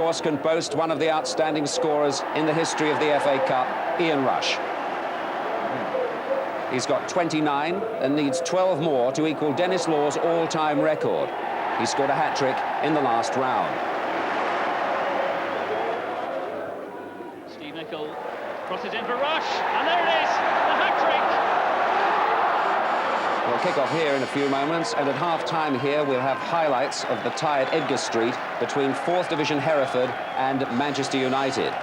course, can boast one of the outstanding scorers in the history of the FA Cup, Ian Rush. He's got 29 and needs 12 more to equal Dennis Law's all-time record. He scored a hat-trick in the last round. Steve Nicol crosses in for Rush, and there it is, the hat-trick. We'll kick off here in a few moments, and at half-time here we'll have highlights of the tie at Edgar Street between 4th Division Hereford and Manchester United.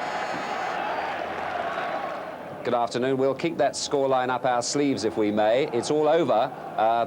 Good afternoon. We'll keep that scoreline up our sleeves if we may. It's all over,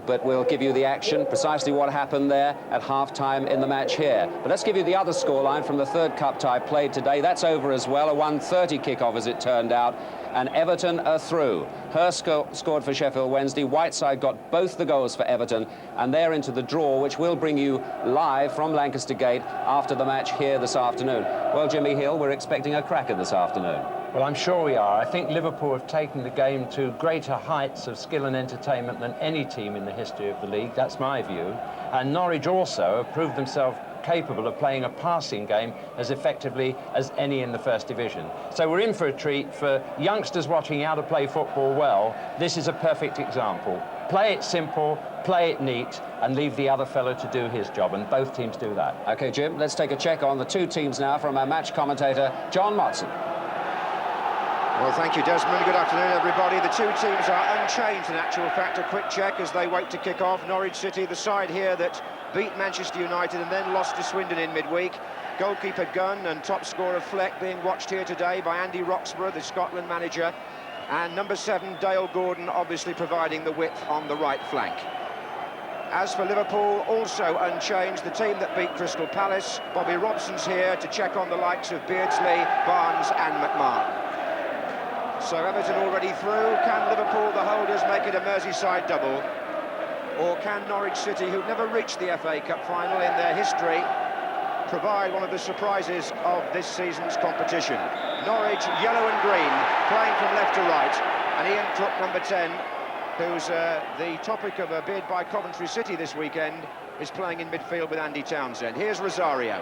but we'll give you the action, precisely what happened there at half-time in the match here. But let's give you the other scoreline from the third cup tie played today. That's over as well, a 1:30 kickoff as it turned out, and Everton are through. Hurst scored for Sheffield Wednesday. Whiteside got both the goals for Everton, and they're into the draw, which will bring you live from Lancaster Gate after the match here this afternoon. Well, Jimmy Hill, we're expecting a cracker this afternoon. Well, I'm sure we are. I think Liverpool have taken the game to greater heights of skill and entertainment than any team in the history of the league. That's my view. And Norwich also have proved themselves capable of playing a passing game as effectively as any in the First Division. So we're in for a treat. For youngsters watching how to play football well, this is a perfect example. Play it simple, play it neat, and leave the other fellow to do his job, and both teams do that. OK, Jim, let's take a check on the two teams now from our match commentator, John Motson. Well, thank you, Desmond. Good afternoon, everybody. The two teams are unchanged, in actual fact. A quick check as they wait to kick off. Norwich City, the side here that beat Manchester United and then lost to Swindon in midweek. Goalkeeper Gunn and top scorer Fleck being watched here today by Andy Roxburgh, the Scotland manager. And number 7, Dale Gordon, obviously providing the width on the right flank. As for Liverpool, also unchanged, the team that beat Crystal Palace. Bobby Robson's here to check on the likes of Beardsley, Barnes and McMahon. So Everton already through. Can Liverpool, the holders, make it a Merseyside double? Or can Norwich City, who've never reached the FA Cup final in their history, provide one of the surprises of this season's competition? Norwich, yellow and green, playing from left to right. And Ian Crook, number 10, who's the topic of a bid by Coventry City this weekend, is playing in midfield with Andy Townsend. Here's Rosario.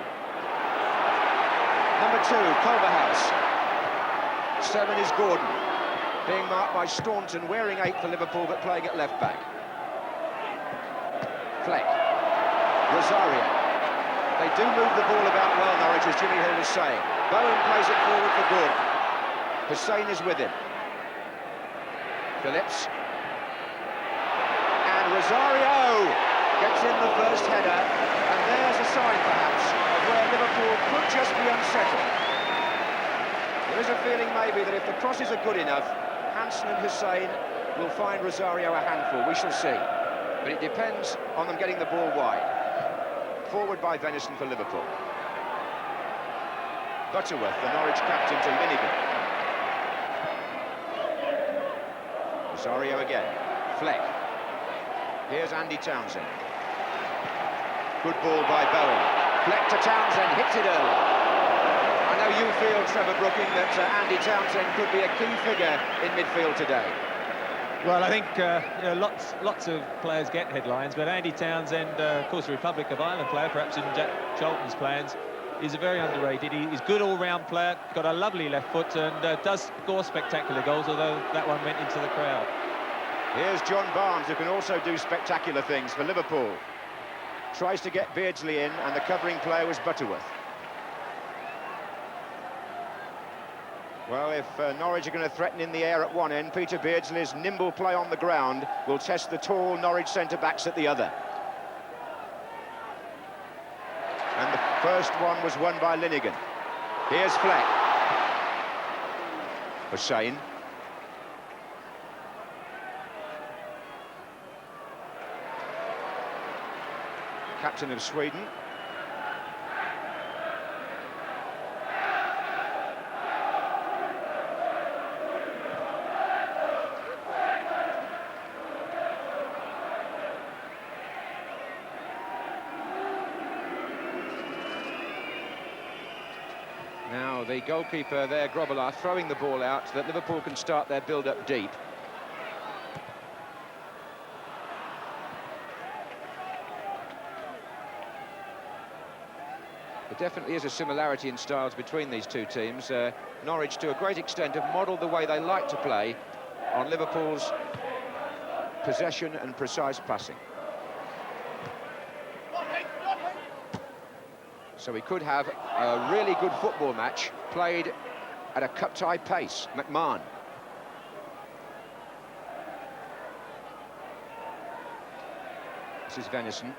Number 2, Culverhouse. 7 is Gordon, being marked by Staunton, wearing 8 for Liverpool, but playing at left-back. Fleck. Rosario. They do move the ball about well, Norwich, as Jimmy Hill was saying. Bowen plays it forward for Gordon. Hussein is with him. Phillips. And Rosario gets in the first header, and there's a sign, perhaps, of where Liverpool could just be unsettled. There is a feeling maybe that if the crosses are good enough, Hansen and Hussein will find Rosario a handful. We shall see. But it depends on them getting the ball wide. Forward by Venison for Liverpool. Butterworth, the Norwich captain, to Linegan. Rosario again. Fleck. Here's Andy Townsend. Good ball by Bowen. Fleck to Townsend, hits it early. I know you feel, Trevor Brooking, that Andy Townsend could be a key figure in midfield today. Well, I think you know, lots of players get headlines, but Andy Townsend, of course, a Republic of Ireland player, perhaps in Jack Charlton's plans, is a very underrated. He's a good all-round player, got a lovely left foot, and does score spectacular goals, although that one went into the crowd. Here's John Barnes, who can also do spectacular things for Liverpool. Tries to get Beardsley in, and the covering player was Butterworth. Well, if Norwich are going to threaten in the air at one end, Peter Beardsley's nimble play on the ground will test the tall Norwich centre-backs at the other. And the first one was won by Linegan. Here's Fleck. Hussein. Captain of Sweden. Now the goalkeeper there, Grobbelaar, throwing the ball out so that Liverpool can start their build-up deep. The definitely is a similarity in styles between these two teams. Norwich, to a great extent, have modelled the way they like to play on Liverpool's possession and precise passing. So we could have a really good football match played at a cup-tie pace. McMahon. This is Venison.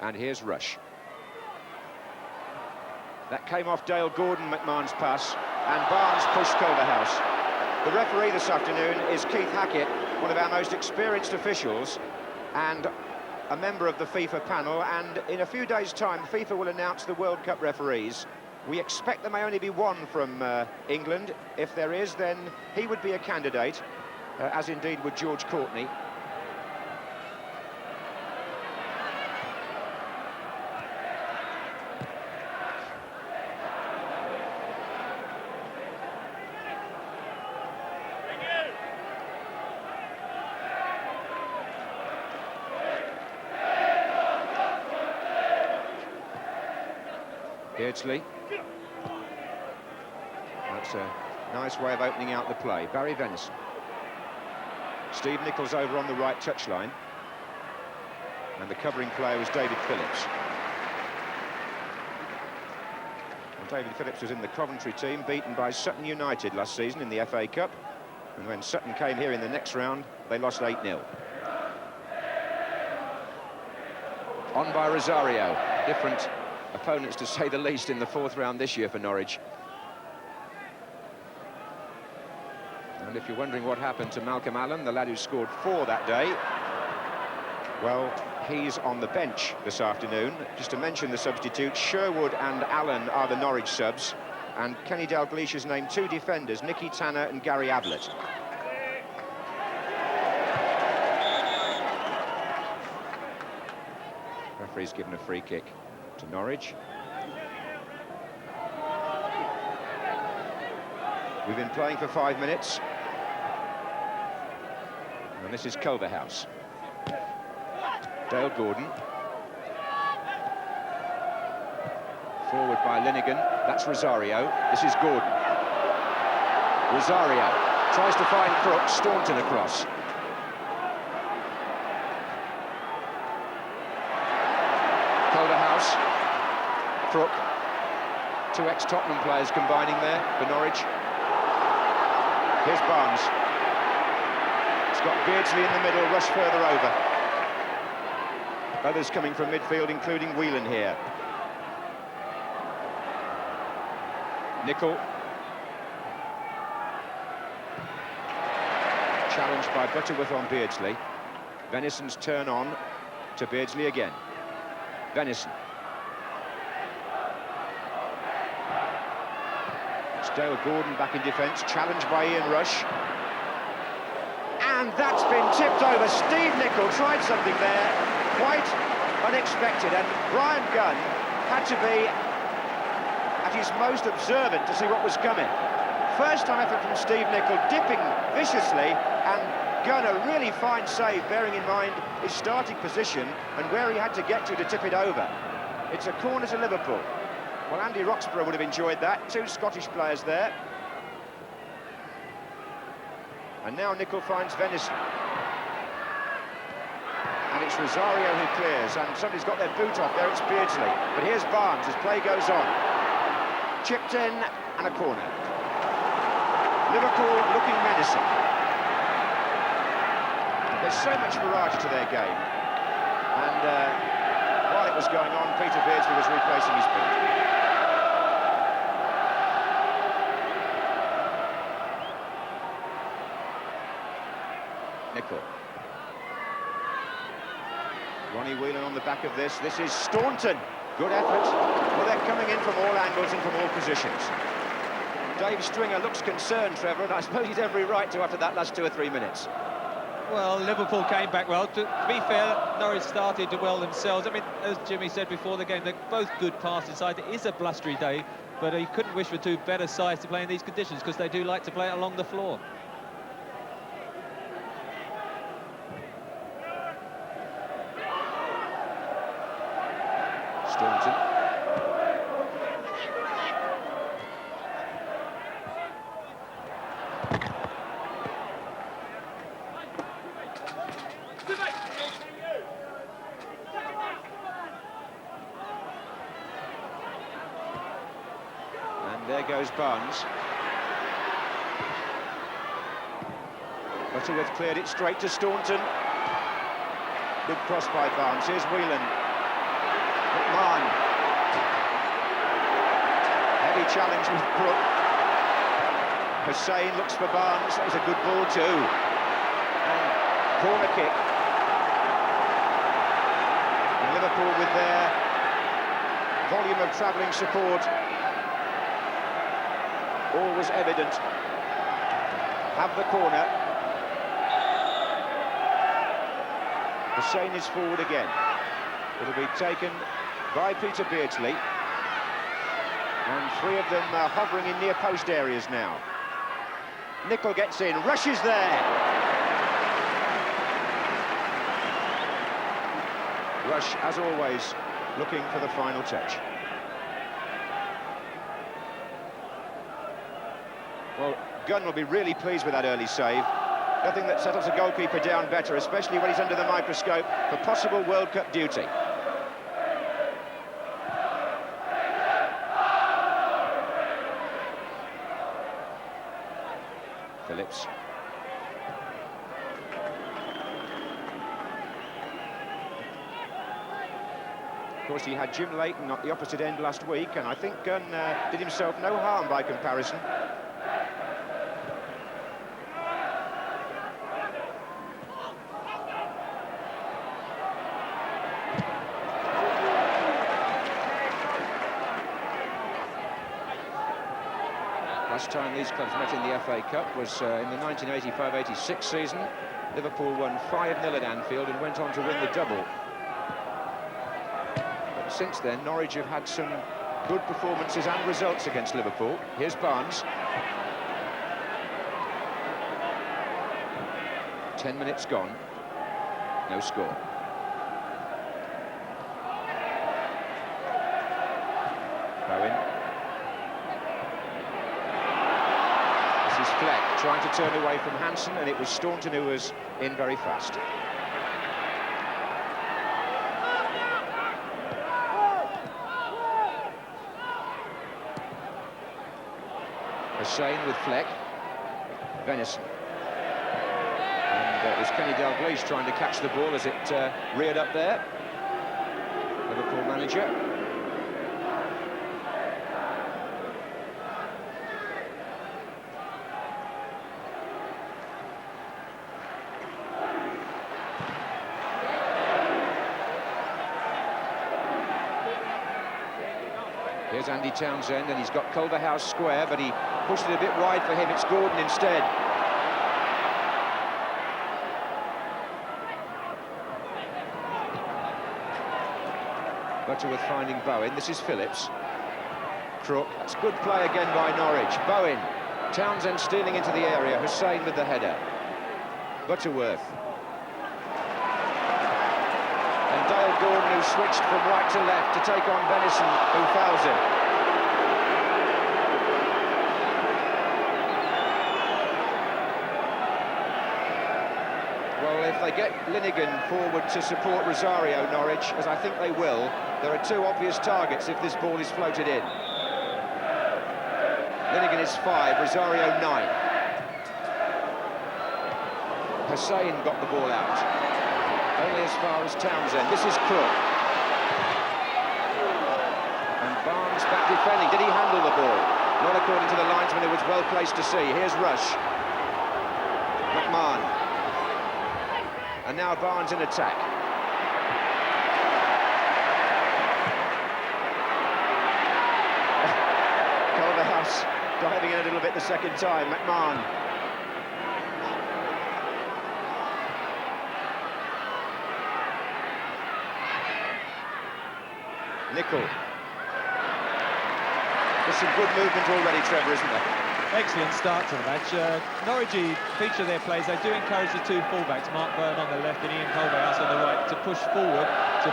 And here's Rush. That came off Dale Gordon, McMahon's pass, and Barnes pushed Culverhouse. The referee this afternoon is Keith Hackett, one of our most experienced officials, and a member of the FIFA panel, and in a few days' time, FIFA will announce the World Cup referees. We expect there may only be one from England. If there is, then he would be a candidate, as indeed would George Courtney. Beardsley. That's a nice way of opening out the play. Barry Venison. Steve Nichols over on the right touchline. And the covering player was David Phillips. Well, David Phillips was in the Coventry team, beaten by Sutton United last season in the FA Cup. And when Sutton came here in the next round, they lost 8-0. On by Rosario. Different opponents, to say the least, in the fourth round this year for Norwich. And if you're wondering what happened to Malcolm Allen, the lad who scored 4 that day, well, he's on the bench this afternoon. Just to mention the substitutes, Sherwood and Allen are the Norwich subs, and Kenny Dalglish has named 2 defenders, Nicky Tanner and Gary Ablett. Referee's given a free kick to Norwich. We've been playing for 5 minutes. And this is Culverhouse. Dale Gordon. Forward by Linnigan. That's Rosario. This is Gordon. Rosario tries to find Crook. Staunton across. Culverhouse. Crook. 2 ex-Tottenham players combining there for Norwich. Here's Barnes. It's got Beardsley in the middle, Rush further over. Others coming from midfield, including Whelan here. Nicol. Challenged by Butterworth on Beardsley. Venison's turn on to Beardsley again. Venison. It's Dale Gordon back in defence, challenged by Ian Rush. And that's been tipped over. Steve Nicol tried something there, quite unexpected, and Brian Gunn had to be at his most observant to see what was coming. First time effort from Steve Nicol, dipping viciously, and Gunn a really fine save, bearing in mind his starting position and where he had to get to tip it over. It's a corner to Liverpool. Well, Andy Roxburgh would have enjoyed that. 2 Scottish players there. And now Nicol finds Venison. And it's Rosario who clears, and somebody's got their boot off there, it's Beardsley. But here's Barnes as play goes on. Chipped in, and a corner. Liverpool looking menacing. There's so much variety to their game. And while it was going on, Peter Beardsley was replacing his boot. Nicol. Ronnie Whelan on the back of this. This is Staunton. Good effort. Well, they're coming in from all angles and from all positions. Dave Stringer looks concerned, Trevor, and I suppose he's every right to after that last 2 or 3 minutes. Well, Liverpool came back well. To be fair, Norwich started well themselves. I mean, as Jimmy said before the game, they're both good pass inside. It is a blustery day, but you couldn't wish for 2 better sides to play in these conditions, because they do like to play it along the floor. Staunton. There goes Barnes. Butterworth cleared it straight to Staunton. Good cross by Barnes. Here's Whelan. McMahon. Heavy challenge with Crook. Hussain looks for Barnes. That was a good ball too. And corner kick. And Liverpool with their volume of travelling support. All was evident. Have the corner. Hussain is forward again. It'll be taken by Peter Beardsley. And three of them hovering in near post areas now. Nicol gets in, rushes there. Rush, as always, looking for the final touch. Well, Gunn will be really pleased with that early save. Nothing that settles a goalkeeper down better, especially when he's under the microscope for possible World Cup duty. Phillips. Of course, he had Jim Leighton at the opposite end last week, and I think Gunn did himself no harm by comparison. Last time these clubs met in the FA Cup was in the 1985-86 season. Liverpool won 5-0 at Anfield and went on to win the double. But since then, Norwich have had some good performances and results against Liverpool. Here's Barnes. 10 minutes gone. No score. Bowen. Fleck trying to turn away from Hansen, and it was Staunton who was in very fast. Hussain with Fleck. Venison. And it was Kenny Dalglish trying to catch the ball as it reared up there. Liverpool manager. Here's Andy Townsend, and he's got Culverhouse square, but he pushed it a bit wide for him. It's Gordon instead. Butterworth finding Bowen. This is Phillips. Crook. That's good play again by Norwich. Bowen. Townsend stealing into the area. Hussain with the header. Butterworth. And Dale Gordon, who switched from right to left to take on Venison, who fouls him. Well, if they get Linnigan forward to support Rosario, Norwich, as I think they will, there are two obvious targets if this ball is floated in. Linnigan is 5, Rosario 9. Hussain got the ball out. Only as far as Townsend. This is Crook. And Barnes back defending. Did he handle the ball? Not according to the linesman, who was well placed to see. Here's Rush. McMahon. And now Barnes in attack. Culverhouse diving in a little bit the second time. McMahon. Nicol. There's some good movement already, Trevor, isn't there? Excellent start to the match. Norwich feature their plays. They do encourage the two fullbacks, Mark Bowen on the left and Ian Culverhouse on the right, to push forward to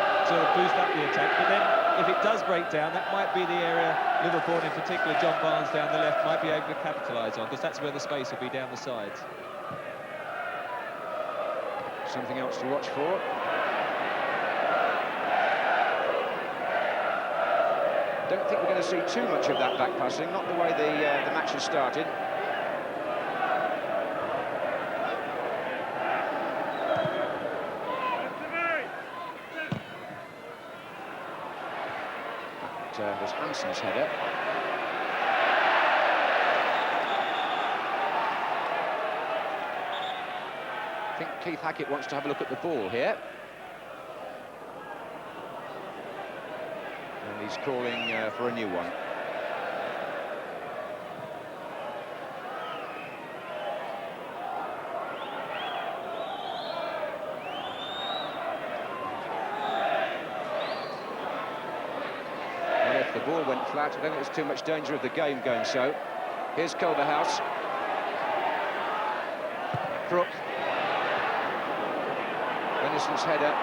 boost up the attack. But then, if it does break down, that might be the area Liverpool, in particular John Barnes down the left, might be able to capitalise on, because that's where the space will be down the sides. Something else to watch for. Don't think we're going to see too much of that back passing, not the way the match has started. That was Hansen's header. I think Keith Hackett wants to have a look at the ball here. And he's calling for a new one. Well, if the ball went flat, I don't think there's too much danger of the game going so. Here's Culverhouse. Crook. Venison's header.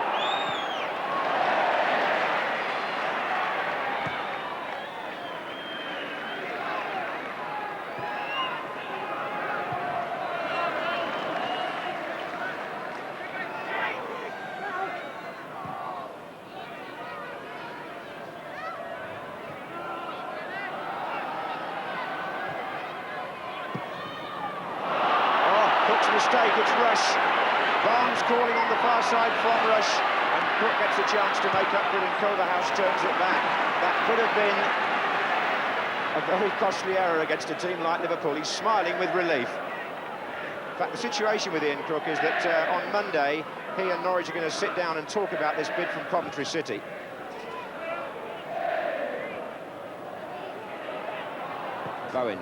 Cook's mistake, it's Rush. Barnes calling on the far side from Rush, and Cook gets a chance to make up for it, and Culverhouse turns it back. That could have been a very costly error against a team like Liverpool. He's smiling with relief. In fact, the situation with Ian Crook is that on Monday, he and Norwich are going to sit down and talk about this bid from Coventry City. Bowen.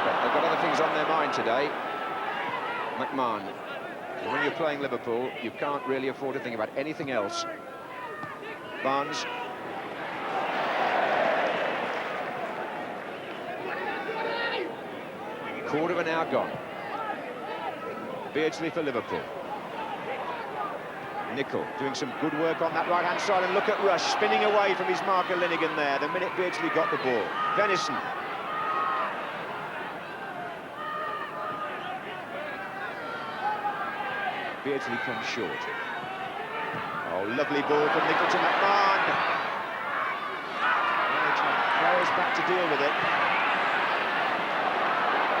But they've got other things on their mind today. McMahon. When you're playing Liverpool, you can't really afford to think about anything else. Barnes. Quarter of an hour gone. Beardsley for Liverpool. Nicol doing some good work on that right-hand side, and look at Rush spinning away from his marker Linnigan there the minute Beardsley got the ball. Venison. Beardsley comes short. Oh, lovely ball from Nicol to McMahon. Players back to deal with it.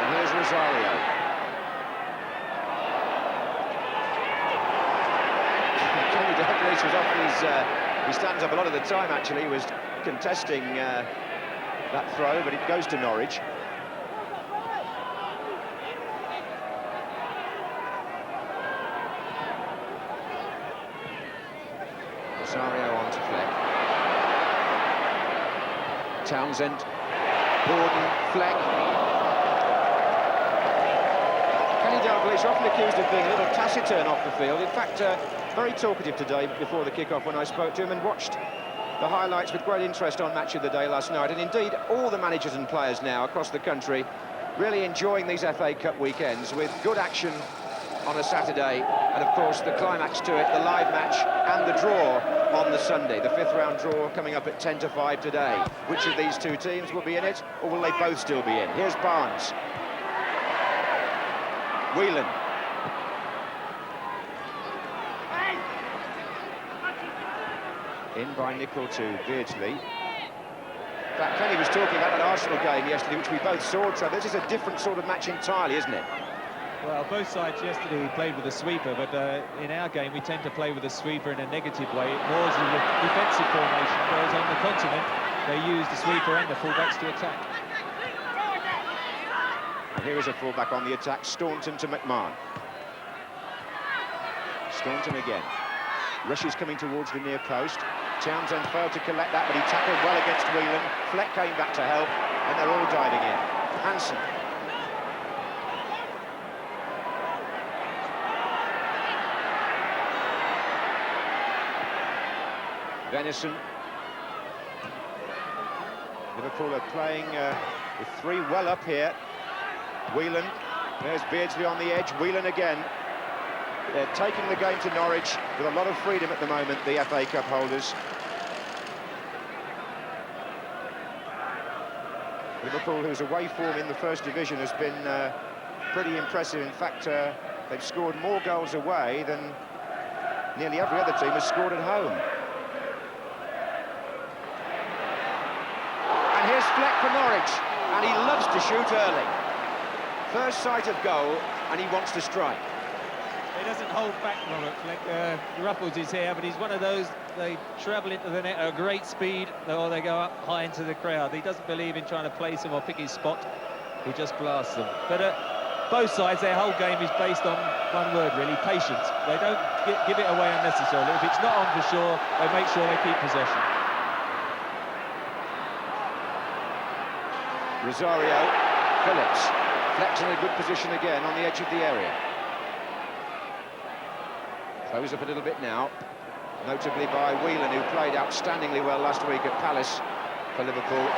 And here's Rosario. Kenny Dalglish was off he stands up a lot of the time, actually. He was contesting that throw, but it goes to Norwich. Rosario on to Fleck. Townsend, Gordon, Fleck. Kenny Dalglish often accused of being a little taciturn off the field. In fact, very talkative today before the kick-off when I spoke to him, and watched the highlights with great interest on Match of the Day last night. And indeed, all the managers and players now across the country really enjoying these FA Cup weekends with good action on a Saturday, and of course the climax to it, the live match and the draw on the Sunday. The fifth round draw coming up at 10 to 5 today. Which of these two teams will be in it, or will they both still be in? Here's Barnes. Whelan. In by Nicol to Beardsley. In fact, Kenny was talking about that Arsenal game yesterday, which we both saw, so this is a different sort of match entirely, isn't it? Well, both sides yesterday played with a sweeper, but in our game we tend to play with a sweeper in a negative way, more as a defensive formation, whereas on the continent they use the sweeper and the fullbacks to attack. And here is a fullback on the attack, Staunton to McMahon. Staunton again. Rush is coming towards the near post. Townsend failed to collect that, but he tackled well against Whelan. Fleck came back to help, and they're all diving in. Hansen. Venison. Liverpool are playing with three well up here. Whelan, there's Beardsley on the edge, Whelan again. They're taking the game to Norwich with a lot of freedom at the moment, the FA Cup holders. Liverpool, whose away form in the First Division has been pretty impressive. In fact, they've scored more goals away than nearly every other team has scored at home. Here's Fleck for Norwich, and he loves to shoot early. First sight of goal, and he wants to strike. He doesn't hold back, Robert Fleck. Ruffles his hair, but he's one of those, they travel into the net at a great speed, or they go up high into the crowd. He doesn't believe in trying to place them or pick his spot. He just blasts them. But both sides, their whole game is based on one word, really, patience. They don't give it away unnecessarily. If it's not on for sure, they make sure they keep possession. Rosario, Phillips. Fleck's in a good position again on the edge of the area. Close up a little bit now, notably by Whelan, who played outstandingly well last week at Palace for Liverpool.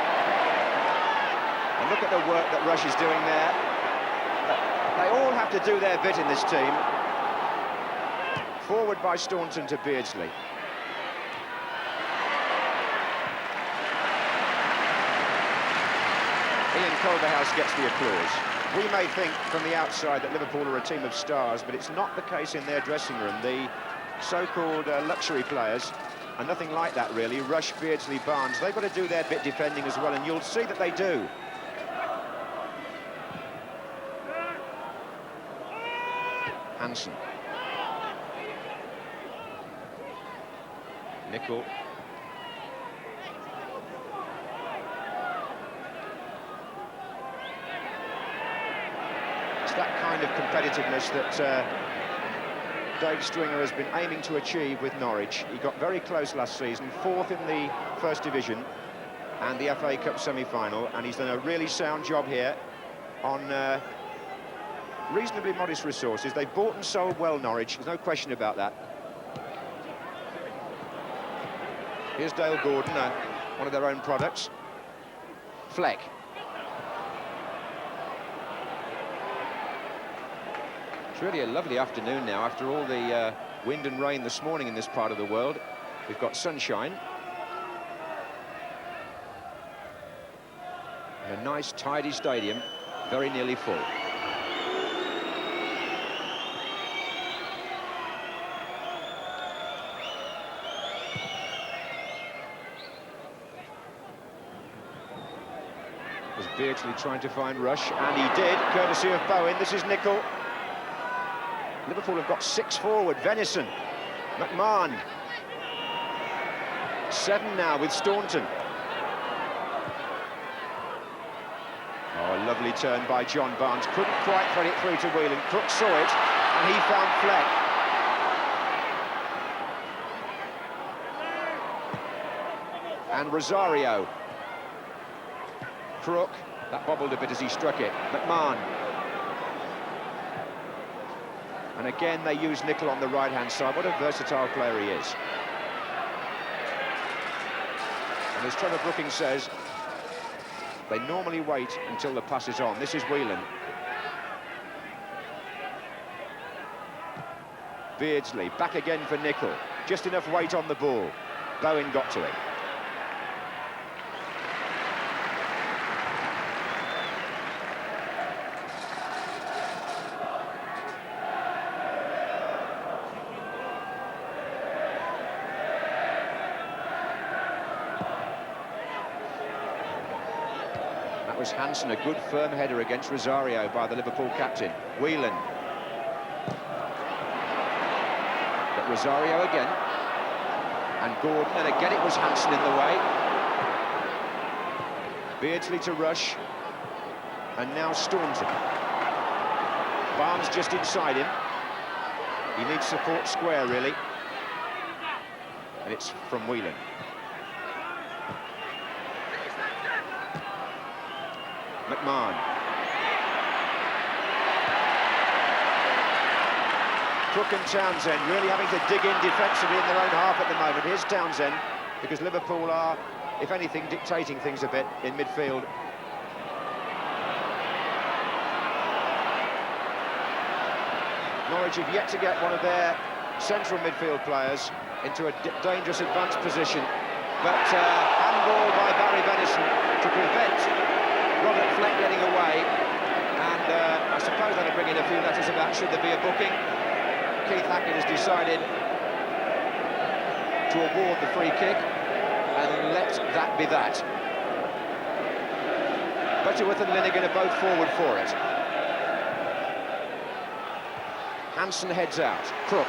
And look at the work that Rush is doing there. They all have to do their bit in this team. Forward by Staunton to Beardsley. Ian Culverhouse gets the applause. We may think from the outside that Liverpool are a team of stars, but it's not the case in their dressing room. The so-called luxury players are nothing like that, really. Rush, Beardsley, Barnes, they've got to do their bit defending as well, and you'll see that they do. Hansen. Nicol. That kind of competitiveness that Dave Stringer has been aiming to achieve with Norwich. He got very close last season, 4th in the First Division and the FA Cup semi-final, and he's done a really sound job here on reasonably modest resources. They've bought and sold well, Norwich, there's no question about that. Here's Dale Gordon, one of their own products. Fleck. It's really a lovely afternoon now after all the wind and rain this morning in this part of the world. We've got sunshine. And a nice, tidy stadium, very nearly full. Was Beardsley trying to find Rush, and he did, courtesy of Bowen. This is Nicol. Liverpool have got 6 forward. Venison, McMahon. 7 now with Staunton. Oh, a lovely turn by John Barnes. Couldn't quite thread it through to Whelan. Crook saw it, and he found Fleck. And Rosario. Crook, that bobbled a bit as he struck it. McMahon. And again, they use Nicol on the right-hand side. What a versatile player he is. And as Trevor Brooking says, they normally wait until the pass is on. This is Whelan. Beardsley, back again for Nicol. Just enough weight on the ball. Bowen got to it. Hansen, a good firm header against Rosario by the Liverpool captain. Whelan. But Rosario again. And Gordon, and again it was Hansen in the way. Beardsley to Rush. And now Staunton. Barnes just inside him. He needs support square, really. And it's from Whelan. McMahon. Crook and Townsend really having to dig in defensively in their own half at the moment. Here's Townsend, because Liverpool are, if anything, dictating things a bit in midfield. Norwich have yet to get one of their central midfield players into a dangerous advanced position. But handball by Barry Venison to prevent Robert Fleck getting away, and I suppose that'll bring in a few letters about should there be a booking. Keith Hackett has decided to award the free kick, and let that be that. Butterworth and Linnigan are both forward for it. Hansen heads out. Crook.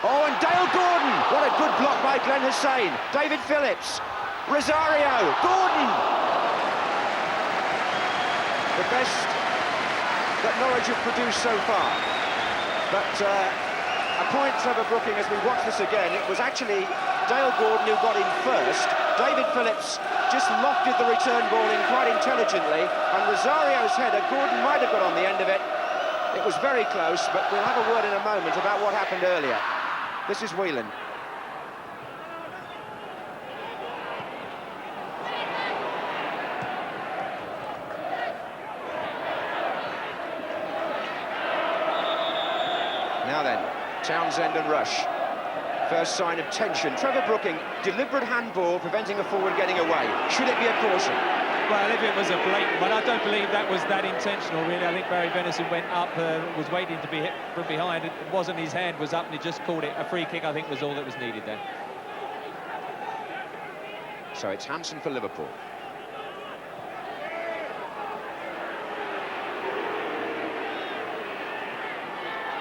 Oh, and Dale Gordon! What a good block by Glenn Hussein. David Phillips. Rosario. Gordon! The best that Norwich have produced so far. But a point, Trevor Brooking, as we watch this again, it was actually Dale Gordon who got in first. David Phillips just lofted the return ball in quite intelligently, and Rosario's header, Gordon might have got on the end of it. It was very close, but we'll have a word in a moment about what happened earlier. This is Whelan. Now then, Townsend and Rush. First sign of tension. Trevor Brooking, deliberate handball preventing a forward getting away. Should it be a caution? Well, if it was a blatant, but I don't believe that was that intentional, really. I think Barry Venison went up, was waiting to be hit from behind. It wasn't, his hand was up, and he just called it. A free kick, I think, was all that was needed there. So it's Hansen for Liverpool.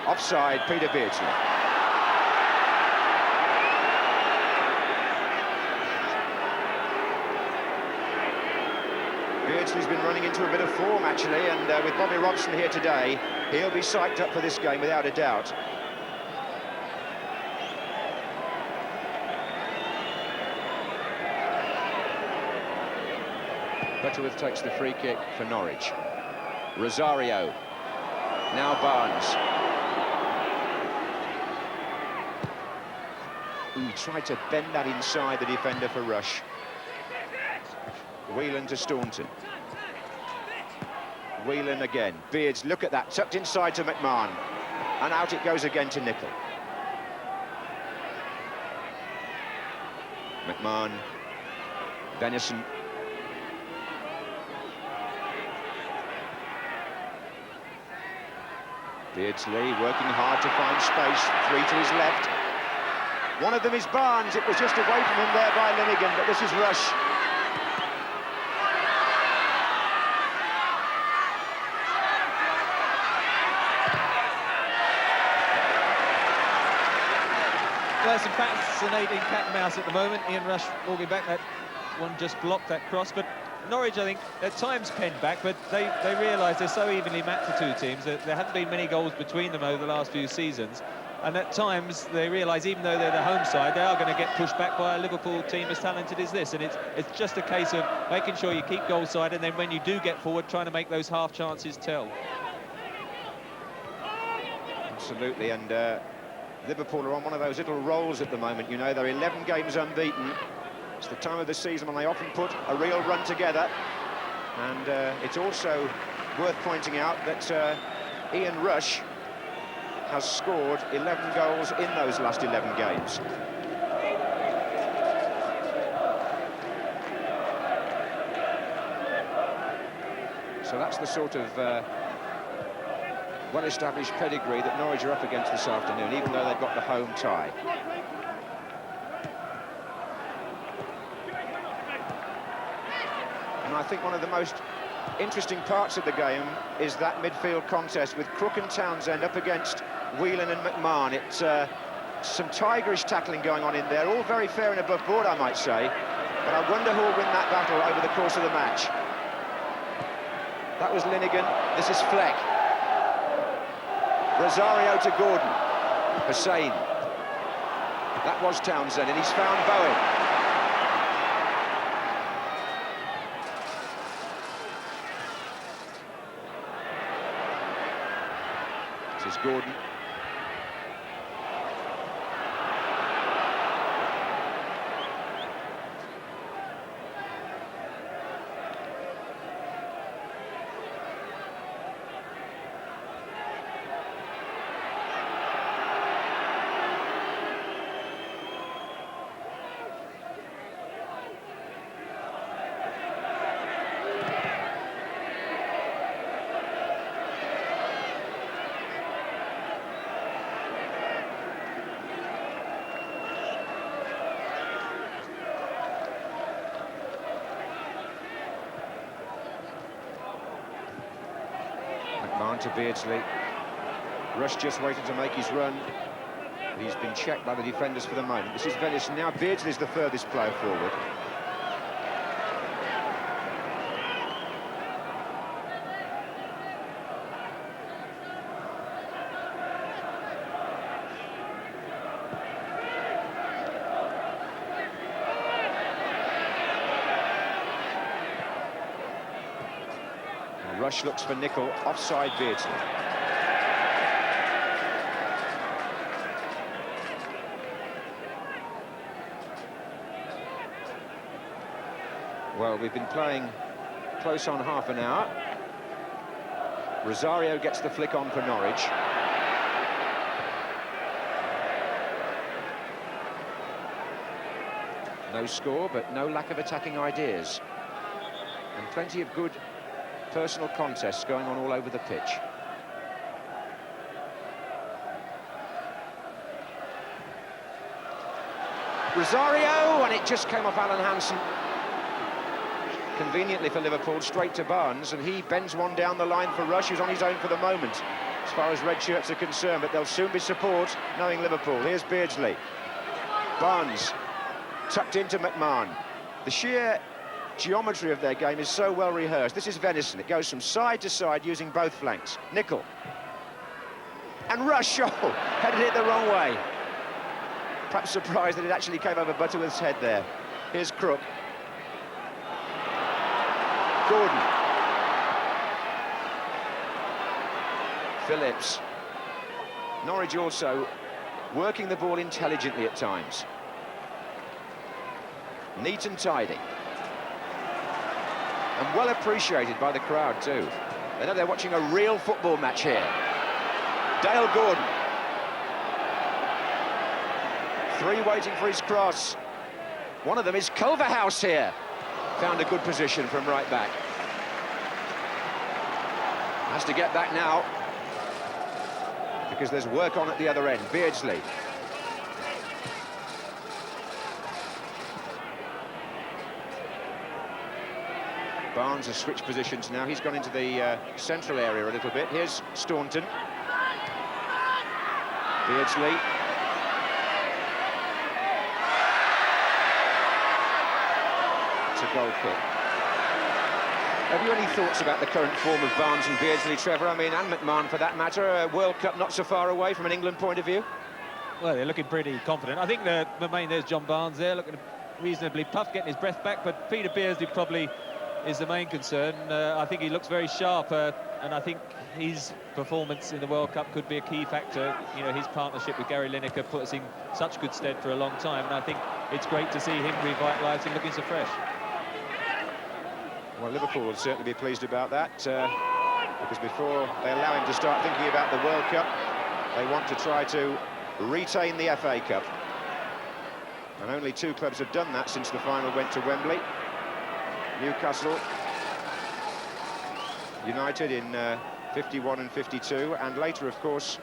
Offside, Peter Beardsley. Beardsley's been running into a bit of form, actually, and with Bobby Robson here today, he'll be psyched up for this game, without a doubt. Butterworth takes the free kick for Norwich. Rosario. Now Barnes. He tried to bend that inside the defender for Rush. Whelan to Staunton. Whelan again. Beards, look at that, tucked inside to McMahon. And out it goes again to Nicol. McMahon. Venison. Beardsley working hard to find space. Three to his left. One of them is Barnes. It was just away from him there by Linnigan, but this is Rush. Well, some fascinating cat and mouse at the moment. Ian Rush walking back, that one just blocked that cross, but Norwich, I think, at times penned back, but they realise they're so evenly matched, the two teams, that there haven't been many goals between them over the last few seasons. And at times, they realise, even though they're the home side, they are going to get pushed back by a Liverpool team as talented as this. And it's just a case of making sure you keep goal side, and then when you do get forward, trying to make those half chances tell. Absolutely, and Liverpool are on one of those little rolls at the moment. You know, they're 11 games unbeaten. It's the time of the season when they often put a real run together. And it's also worth pointing out that Ian Rush has scored 11 goals in those last 11 games. So that's the sort of well-established pedigree that Norwich are up against this afternoon, even though they've got the home tie. And I think one of the most interesting parts of the game is that midfield contest with Crook and Townsend up against Whelan and McMahon. It's some tigerish tackling going on in there, all very fair and above board, I might say. But I wonder who will win that battle over the course of the match. That was Linnigan, this is Fleck. Rosario to Gordon. Hussein. That was Townsend, and he's found Bowen. This is Gordon. On to Beardsley. Rush just waited to make his run. He's been checked by the defenders for the moment. This is Venison now. Beardsley's the furthest player forward. Rush looks for Nicol, offside Beardsley. Well, we've been playing close on half an hour. Rosario gets the flick on for Norwich. No score, but no lack of attacking ideas. And plenty of good personal contests going on all over the pitch. Rosario, and it just came off Alan Hansen. Conveniently for Liverpool, straight to Barnes, and he bends one down the line for Rush, who's on his own for the moment, as far as red shirts are concerned, but there'll soon be support, knowing Liverpool. Here's Beardsley. Barnes, tucked into McMahon. The sheer geometry of their game is so well rehearsed. This is Venison. It goes from side to side using both flanks. Nicol. And Rush, oh, headed it the wrong way. Perhaps surprised that it actually came over Butterworth's head there. Here's Crook. Gordon. Phillips. Norwich also working the ball intelligently at times. Neat and tidy. And well appreciated by the crowd too. They know they're watching a real football match here. Dale Gordon. Three waiting for his cross. One of them is Culverhouse here. Found a good position from right back. Has to get back now, because there's work on at the other end. Beardsley. Barnes has switched positions now. He's gone into the central area a little bit. Here's Staunton. Beardsley. It's a goal kick. Have you any thoughts about the current form of Barnes and Beardsley, Trevor? I mean, and McMahon for that matter. A World Cup not so far away from an England point of view. Well, they're looking pretty confident. I think the main, there's John Barnes there, looking reasonably puffed, getting his breath back, but Peter Beardsley probably is the main concern. I think he looks very sharp, and I think his performance in the World Cup could be a key factor. You know, his partnership with Gary Lineker put us in such good stead for a long time, and I think it's great to see him revitalised and looking so fresh. Well, Liverpool will certainly be pleased about that, because before they allow him to start thinking about the World Cup, they want to try to retain the FA Cup. And only two clubs have done that since the final went to Wembley. Newcastle United in 51 and 52, and later, of course,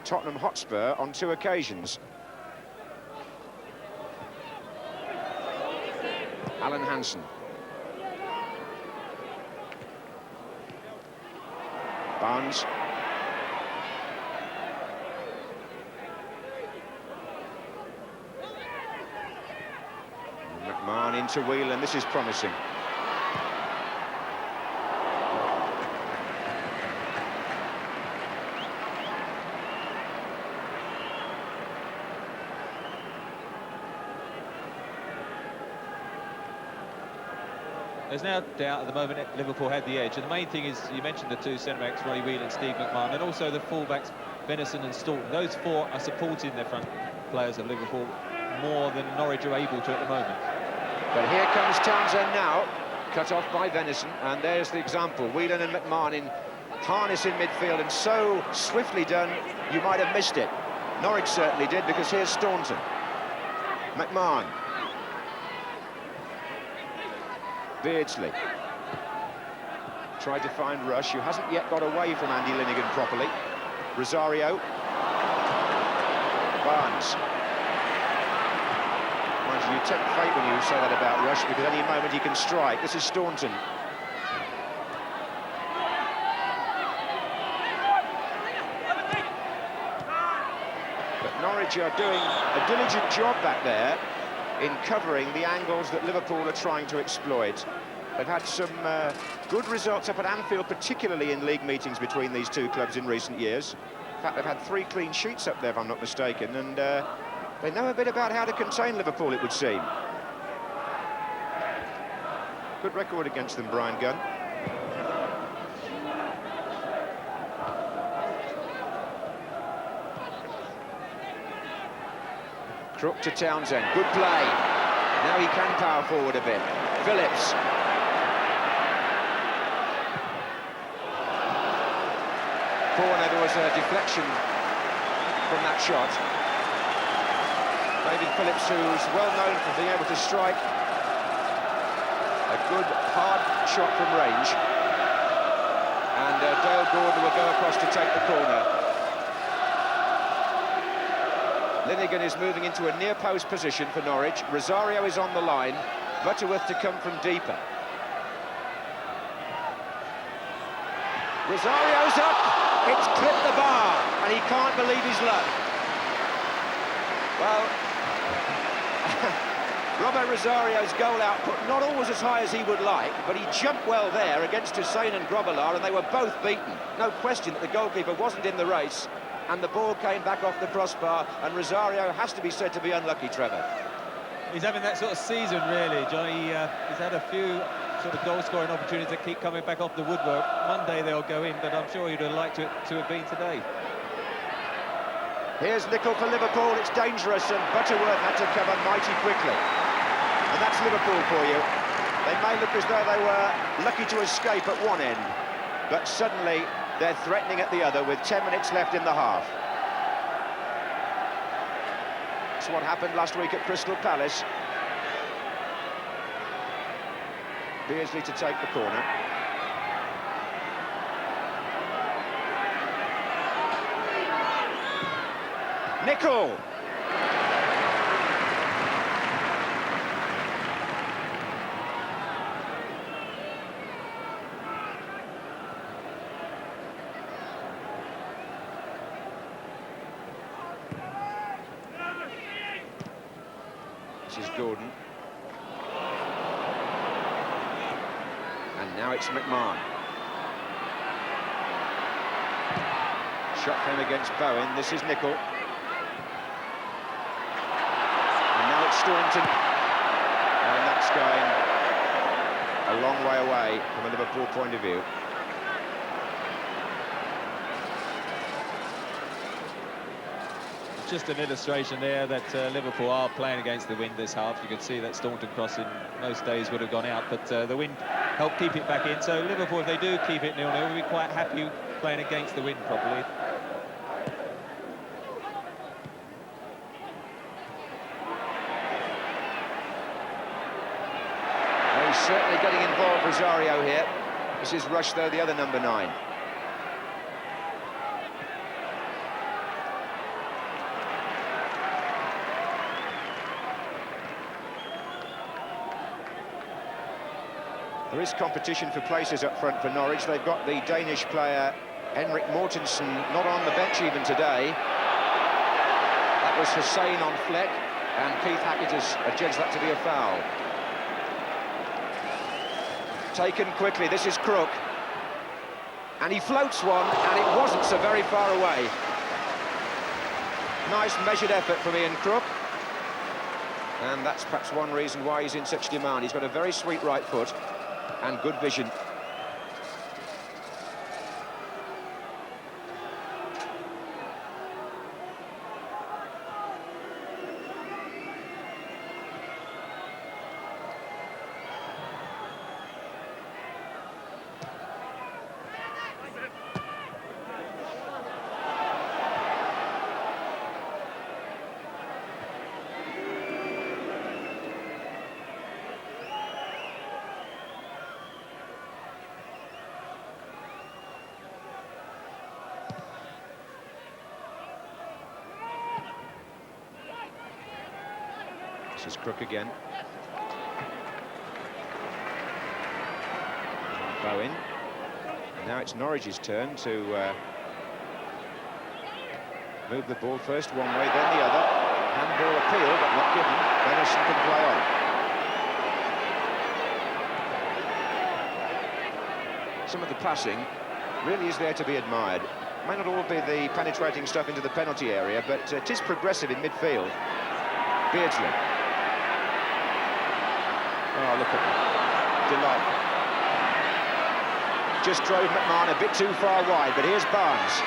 Tottenham Hotspur on 2 occasions. Alan Hansen. Barnes. McMahon into Whelan. This is promising. There's no doubt at the moment Liverpool had the edge, and the main thing is, you mentioned the two centre-backs, Ronnie Whelan, Steve McMahon, and also the full-backs, Venison and Staunton. Those four are supporting their front players of Liverpool more than Norwich are able to at the moment. But here comes Townsend now, cut off by Venison, and there's the example. Whelan and McMahon in harness in midfield, and so swiftly done, you might have missed it. Norwich certainly did, because here's Staunton. McMahon. Beardsley tried to find Rush, who hasn't yet got away from Andy Linnigan properly. Rosario. Barnes. Mind you, tempt fate when you say that about Rush, because any moment he can strike. This is Staunton. Norwich are doing a diligent job back there in covering the angles that Liverpool are trying to exploit. They've had some good results up at Anfield, particularly in league meetings between these two clubs in recent years. In fact, they've had 3 clean sheets up there, if I'm not mistaken, and they know a bit about how to contain Liverpool, it would seem. Good record against them, Brian Gunn. Crook to Townsend, good play. Now he can power forward a bit. Phillips. Corner, there was a deflection from that shot. David Phillips, who's well known for being able to strike a good, hard shot from range. And Dale Gordon will go across to take the corner. Linnigan is moving into a near-post position for Norwich. Rosario is on the line. Butterworth to come from deeper. Rosario's up! It's clipped the bar, and he can't believe his luck. Well, Robert Rosario's goal output, not always as high as he would like, but he jumped well there against Hussein and Grobbelaar, and they were both beaten. No question that the goalkeeper wasn't in the race, and the ball came back off the crossbar, and Rosario has to be said to be unlucky, Trevor. He's having that sort of season, really, Johnny. He's had a few sort of goal-scoring opportunities that keep coming back off the woodwork. Monday they'll go in, but I'm sure he'd have liked it to have been today. Here's Nicol for Liverpool. It's dangerous, and Butterworth had to cover mighty quickly. And that's Liverpool for you. They may look as though they were lucky to escape at one end, but suddenly they're threatening at the other with 10 minutes left in the half. That's what happened last week at Crystal Palace. Beardsley to take the corner. Nicol! This is Gordon. And now it's McMahon. Shot from him against Bowen. This is Nicol. And now it's Staunton. And that's going a long way away from a Liverpool point of view. Just an illustration there that Liverpool are playing against the wind this half. You can see that Staunton crossing most days would have gone out, but the wind helped keep it back in. So Liverpool, if they do keep it 0-0, will be quite happy playing against the wind properly. He's certainly getting involved, Rosario, here. This is Rush, though, the other number 9. There is competition for places up front for Norwich. They've got the Danish player Henrik Mortensen not on the bench even today. That was Hussein on Fleck, and Keith Hackett has adjudged that to be a foul. Taken quickly, this is Crook. And he floats one, and it wasn't so very far away. Nice measured effort from Ian Crook. And that's perhaps one reason why he's in such demand. He's got a very sweet right foot and good vision. This is Crook again. Bowen. And now it's Norwich's turn to Move the ball first one way, then the other. Handball appeal, but not given. Venison can play on. Some of the passing really is there to be admired. May not all be the penetrating stuff into the penalty area, but it is progressive in midfield. Beardsley. Oh, look at that. Delightful. Just drove McMahon a bit too far wide, but here's Barnes.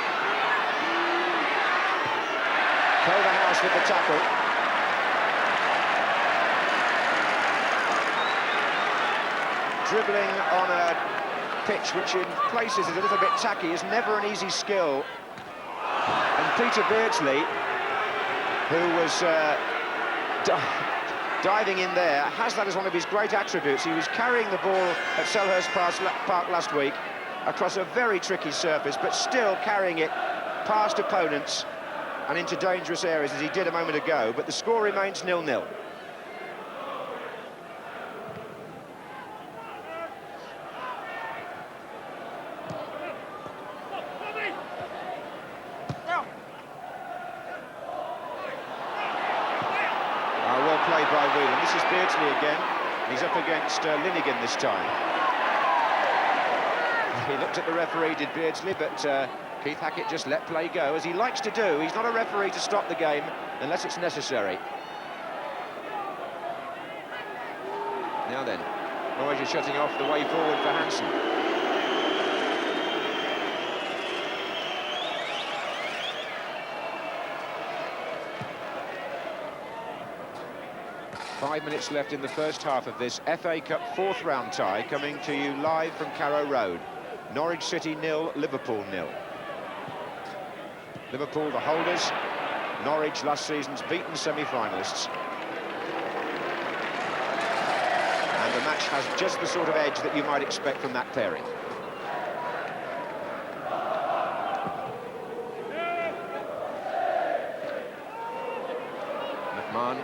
Culverhouse with the tackle. Dribbling on a pitch which in places is a little bit tacky is never an easy skill. And Peter Beardsley, who was diving in there, has that as one of his great attributes. He was carrying the ball at Selhurst Park last week across a very tricky surface, but still carrying it past opponents and into dangerous areas as he did a moment ago. But the score remains 0-0. Well played by Whelan. This is Beardsley again. He's up against Linnigan this time. He looked at the referee, did Beardsley, but Keith Hackett just let play go, as he likes to do. He's not a referee to stop the game unless it's necessary. Now then, Norwich is shutting off the way forward for Hansen. Five minutes left in the first half of this FA Cup fourth round tie, coming to you live from Carrow Road. Norwich City 0, Liverpool 0. Liverpool the holders, Norwich last season's beaten semi-finalists. And the match has just the sort of edge that you might expect from that pairing. McMahon.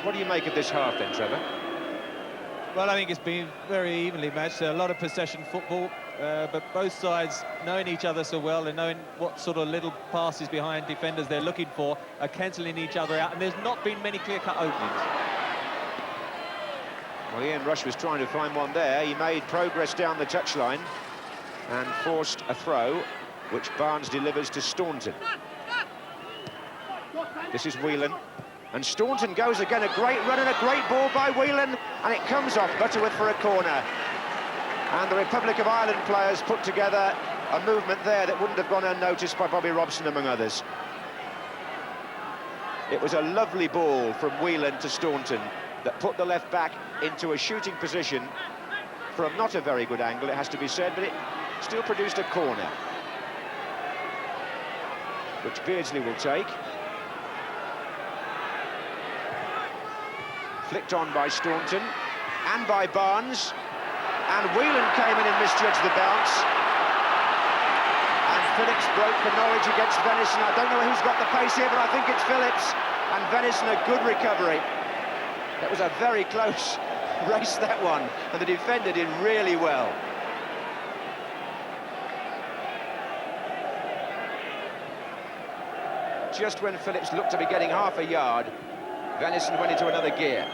What do you make of this half then, Trevor? Well, I think it's been very evenly matched. A lot of possession football, but both sides knowing each other so well and knowing what sort of little passes behind defenders they're looking for are cancelling each other out, and there's not been many clear-cut openings. Well, Ian Rush was trying to find one there. He made progress down the touchline and forced a throw, which Barnes delivers to Staunton. This is Whelan. And Staunton goes again, a great run and a great ball by Whelan, and it comes off Butterworth for a corner. And the Republic of Ireland players put together a movement there that wouldn't have gone unnoticed by Bobby Robson, among others. It was a lovely ball from Whelan to Staunton that put the left back into a shooting position from not a very good angle, it has to be said, but it still produced a corner, which Beardsley will take. Flicked on by Staunton and by Barnes, and Whelan came in and misjudged the bounce, and Phillips broke for Norwich against Venison. I don't know who's got the pace here, but I think it's Phillips, and Venison a good recovery. That was a very close race, that one, and the defender did really well. Just when Phillips looked to be getting half a yard, Venison went into another gear.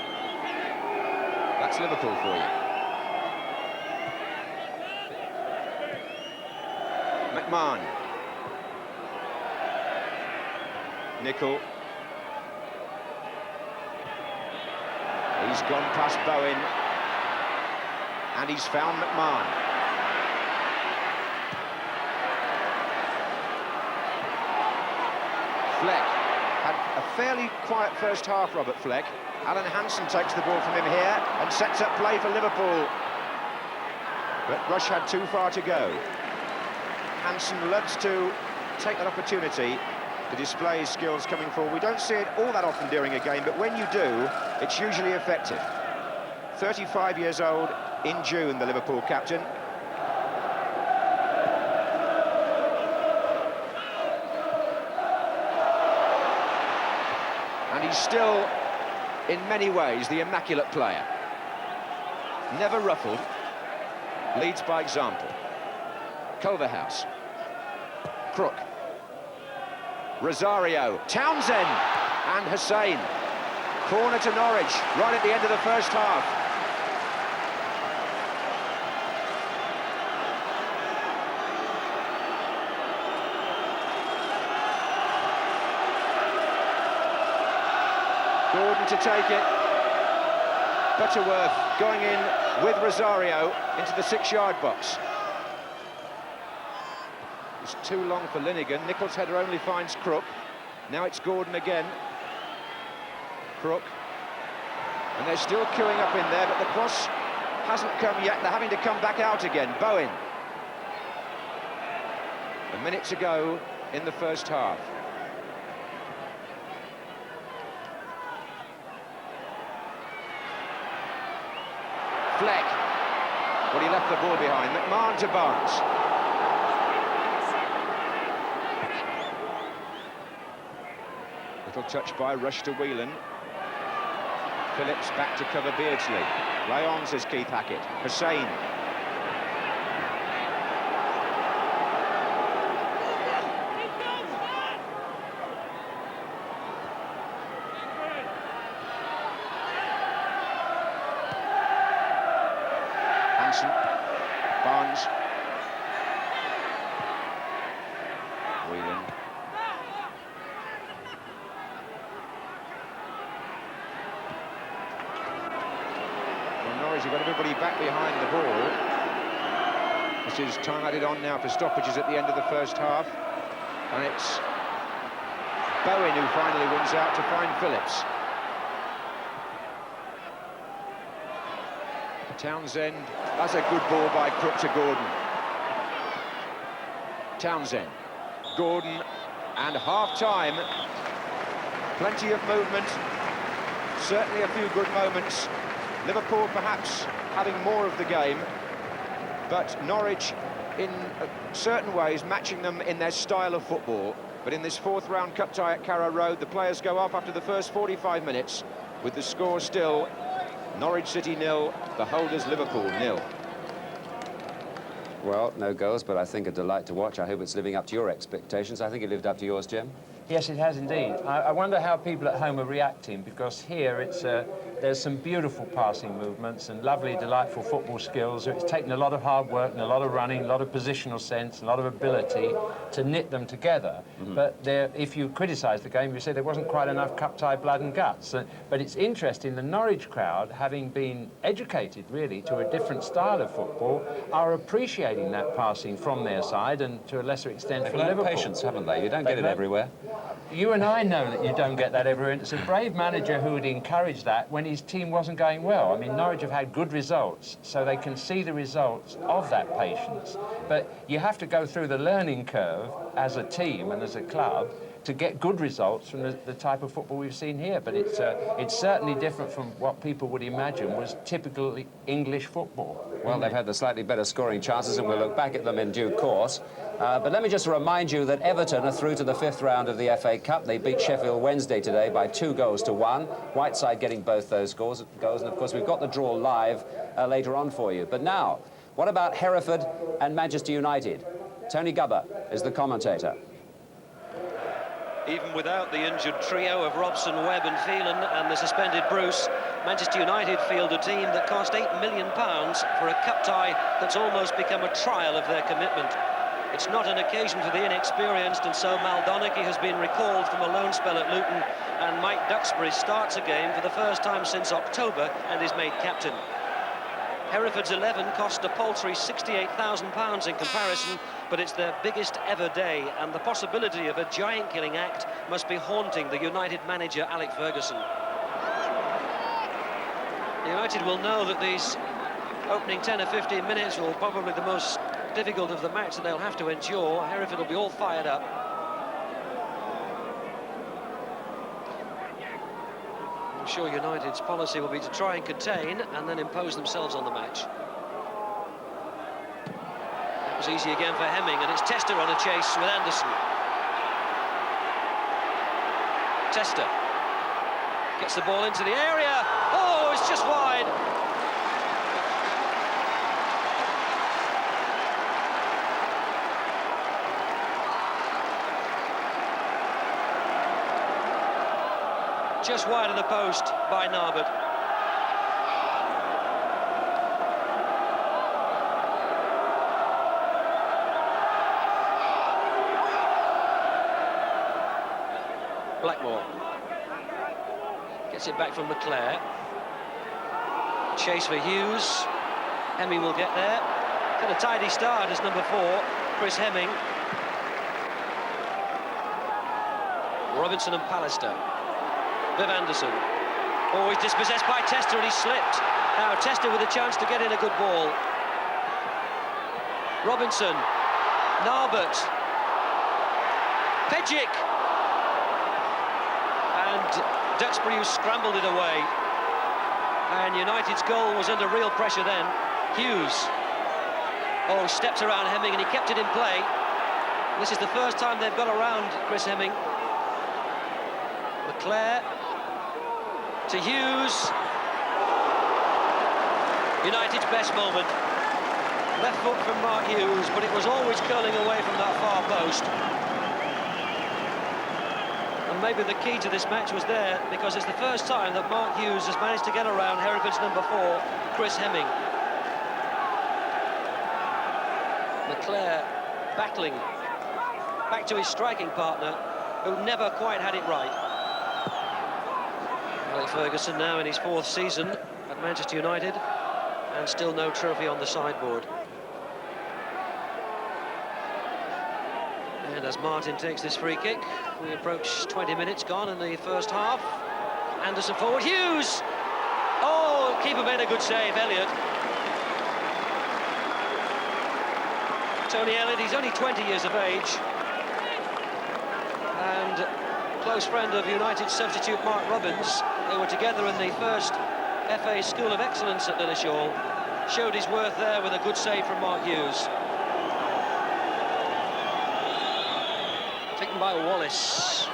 That's Liverpool for you. McMahon. Nicol. He's gone past Bowen. And he's found McMahon. Fleck. Had a fairly quiet first half, Robert Fleck. Alan Hansen takes the ball from him here and sets up play for Liverpool. But Rush had too far to go. Hansen loves to take that opportunity to display his skills coming forward. We don't see it all that often during a game, but when you do, it's usually effective. 35 years old in June, the Liverpool captain. he's still, in many ways, the immaculate player. Never ruffled, leads by example. Culverhouse, Crook, Rosario, Townsend, and Hussein. Corner to Norwich, right at the end of the first half. Gordon to take it. Butterworth going in with Rosario into the 6-yard box. It's too long for Linegan. Nichols' header only finds Crook. Now it's Gordon again. Crook. And they're still queuing up in there, but the cross hasn't come yet. They're having to come back out again. Bowen. A minute to go in the first half. Fleck. Well, he left the ball behind. McMahon to Barnes. Little touch by Rush to Whelan. Phillips back to cover Beardsley. Play on, says Keith Hackett. Hussein. Hansen. Barnes. Whelan. Norwich have got everybody back behind the ball. This is time added on now for stoppages at the end of the first half. And it's Bowen who finally wins out to find Phillips. Townsend, that's a good ball by Crook to Gordon. Townsend, Gordon, and half-time. Plenty of movement, certainly a few good moments. Liverpool perhaps having more of the game, but Norwich in certain ways matching them in their style of football. But in this fourth round cup tie at Carrow Road, the players go off after the first 45 minutes with the score still Norwich City 0, the holders Liverpool 0. Well, no goals, but I think a delight to watch. I hope it's living up to your expectations. I think it lived up to yours, Jim. Yes, it has indeed. I wonder how people at home are reacting, because here there's some beautiful passing movements and lovely, delightful football skills. It's taken a lot of hard work and a lot of running, a lot of positional sense, a lot of ability to knit them together. But if you criticise the game, you say there wasn't quite enough cup-tie blood and guts. But it's interesting, the Norwich crowd, having been educated, really, to a different style of football, are appreciating that passing from their side and, to a lesser extent, from Liverpool. Patience, haven't they? You don't get it everywhere. You and I know that you don't get that everywhere. It's a brave manager who would encourage that when his team wasn't going well. I mean, Norwich have had good results, so they can see the results of that patience. But you have to go through the learning curve as a team and as a club to get good results from the type of football we've seen here. But it's certainly different from what people would imagine was typical English football. Well, they've had the slightly better scoring chances, and we'll look back at them in due course. But let me just remind you that Everton are through to the 5th round of the FA Cup. They beat Sheffield Wednesday today by 2-1. Whiteside getting both those goals. And, of course, we've got the draw live later on for you. But now, what about Hereford and Manchester United? Tony Gubber is the commentator. Even without the injured trio of Robson, Webb and Phelan and the suspended Bruce, Manchester United field a team that cost £8 million for a cup tie that's almost become a trial of their commitment. It's not an occasion for the inexperienced, and so Mal Donaghy has been recalled from a loan spell at Luton, and Mike Duxbury starts a game for the first time since October and is made captain. Hereford's 11 cost a paltry £68,000 in comparison, but it's their biggest ever day, and the possibility of a giant-killing act must be haunting the United manager, Alec Ferguson. United will know that these opening 10 or 15 minutes will probably be the most difficult of the match that they'll have to endure. Hereford will be all fired up. I'm sure United's policy will be to try and contain and then impose themselves on the match. It was easy again for Hemming, and it's Tester on a chase with Anderson. Tester. Gets the ball into the area. Oh, it's just wide. Just wide of the post by Narbert. Blackmore gets it back from Leclerc. Chase for Hughes. Hemming will get there. Got a tidy start as number 4, Chris Hemming. Robinson and Pallister. Viv Anderson. Oh, he's dispossessed by Tester and he's slipped. Now Tester with a chance to get in a good ball. Robinson. Narbert. Pejic. And Duxbury, who scrambled it away. And United's goal was under real pressure then. Hughes. Oh, stepped around Hemming and he kept it in play. This is the first time they've got around Chris Hemming. Leclerc to Hughes. United's best moment. Left foot from Mark Hughes, but it was always curling away from that far post. And maybe the key to this match was there, because it's the first time that Mark Hughes has managed to get around Hereford's number 4, Chris Hemming. Leclerc battling back to his striking partner, who never quite had it right. Alex Ferguson now in his 4th season at Manchester United, and still no trophy on the sideboard. And as Martin takes this free kick, we approach 20 minutes gone in the first half. Anderson forward, Hughes! Oh, keeper made a good save, Elliott. Tony Elliott, he's only 20 years of age. And close friend of United substitute Mark Robbins. They were together in the first FA School of Excellence at Lillishall. Showed his worth there with a good save from Mark Hughes. Taken by Wallace.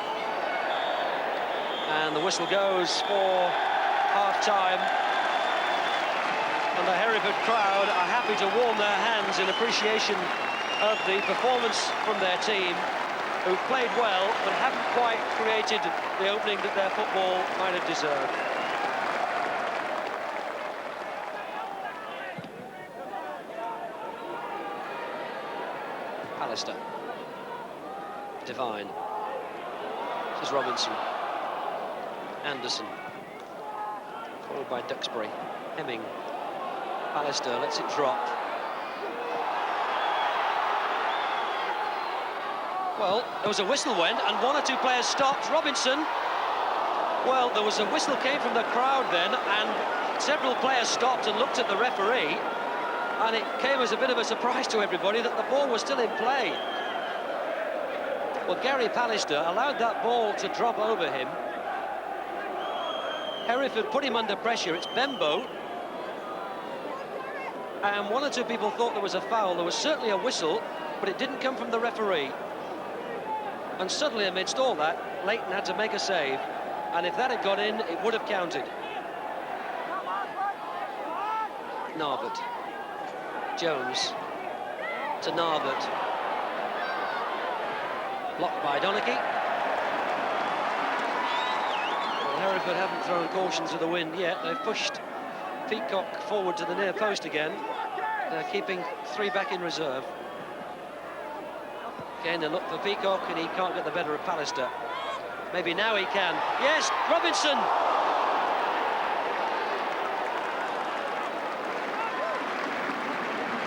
And the whistle goes for half-time. And the Hereford crowd are happy to warm their hands in appreciation of the performance from their team, who played well but haven't quite created the opening that their football might have deserved. Pallister. Devine. This is Robinson. Anderson. Followed by Duxbury. Hemming. Pallister lets it drop. Well, there was a whistle went and 1 or 2 players stopped. Robinson. Well, there was a whistle came from the crowd then, and several players stopped and looked at the referee, and it came as a bit of a surprise to everybody that the ball was still in play. Well, Gary Pallister allowed that ball to drop over him. Hereford put him under pressure. It's Bembo. And 1 or 2 people thought there was a foul. There was certainly a whistle, but it didn't come from the referee. And suddenly, amidst all that, Leighton had to make a save. And if that had got in, it would have counted. Narbert. Jones to Narbert. Blocked by Donachie. Well, Hereford haven't thrown caution to the wind yet. They've pushed Peacock forward to the near post again. They're keeping 3 back in reserve. Again, they look for Peacock and he can't get the better of Pallister. Maybe now he can. Yes, Robinson!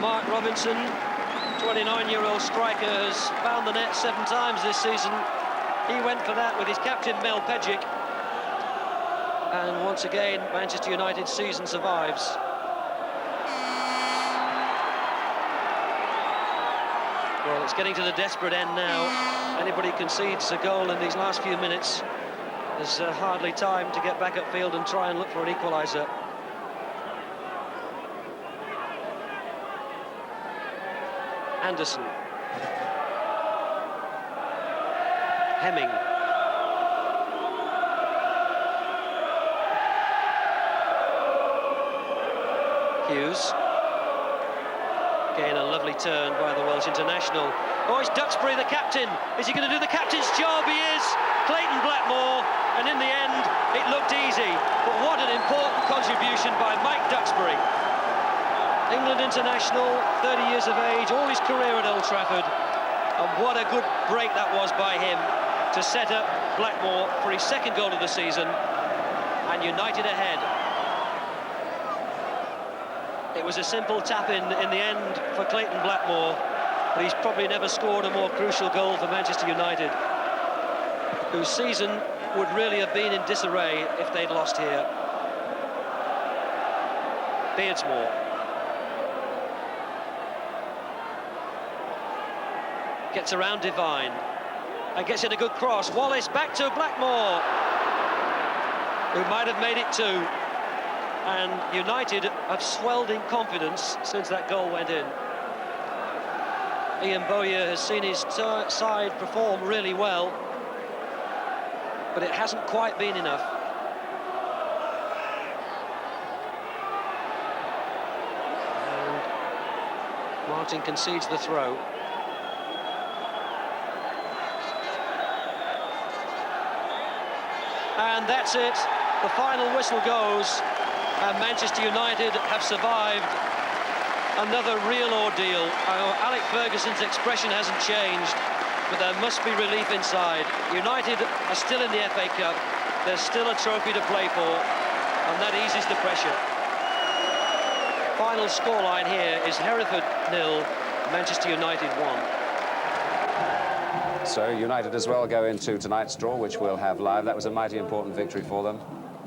Mark Robinson, 29-year-old striker, has found the net 7 times this season. He went for that with his captain, Mel Pejic. And once again, Manchester United's season survives. Well, it's getting to the desperate end now. Anybody concedes a goal in these last few minutes, there's hardly time to get back upfield and try and look for an equaliser. Anderson. Hemming. Hughes. Again, a lovely turn by the Welsh international. Oh, it's Duxbury, the captain. Is he going to do the captain's job? He is. Clayton Blackmore, and in the end, it looked easy. But what an important contribution by Mike Duxbury. England international, 30 years of age, all his career at Old Trafford. And what a good break that was by him to set up Blackmore for his second goal of the season. And United ahead. It was a simple tap-in the end for Clayton Blackmore, but he's probably never scored a more crucial goal for Manchester United, whose season would really have been in disarray if they'd lost here. Beardsmore. Gets around Devine and gets in a good cross. Wallace back to Blackmore, who might have made it too. And United have swelled in confidence since that goal went in. Ian Bowyer has seen his side perform really well, but it hasn't quite been enough. And Martin concedes the throw. And that's it. The final whistle goes, and Manchester United have survived another real ordeal. Alec Ferguson's expression hasn't changed, but there must be relief inside. United are still in the FA Cup. There's still a trophy to play for, and that eases the pressure. Final scoreline here is Hereford 0, Manchester United 1. So United as well go into tonight's draw, which we'll have live. That was a mighty important victory for them.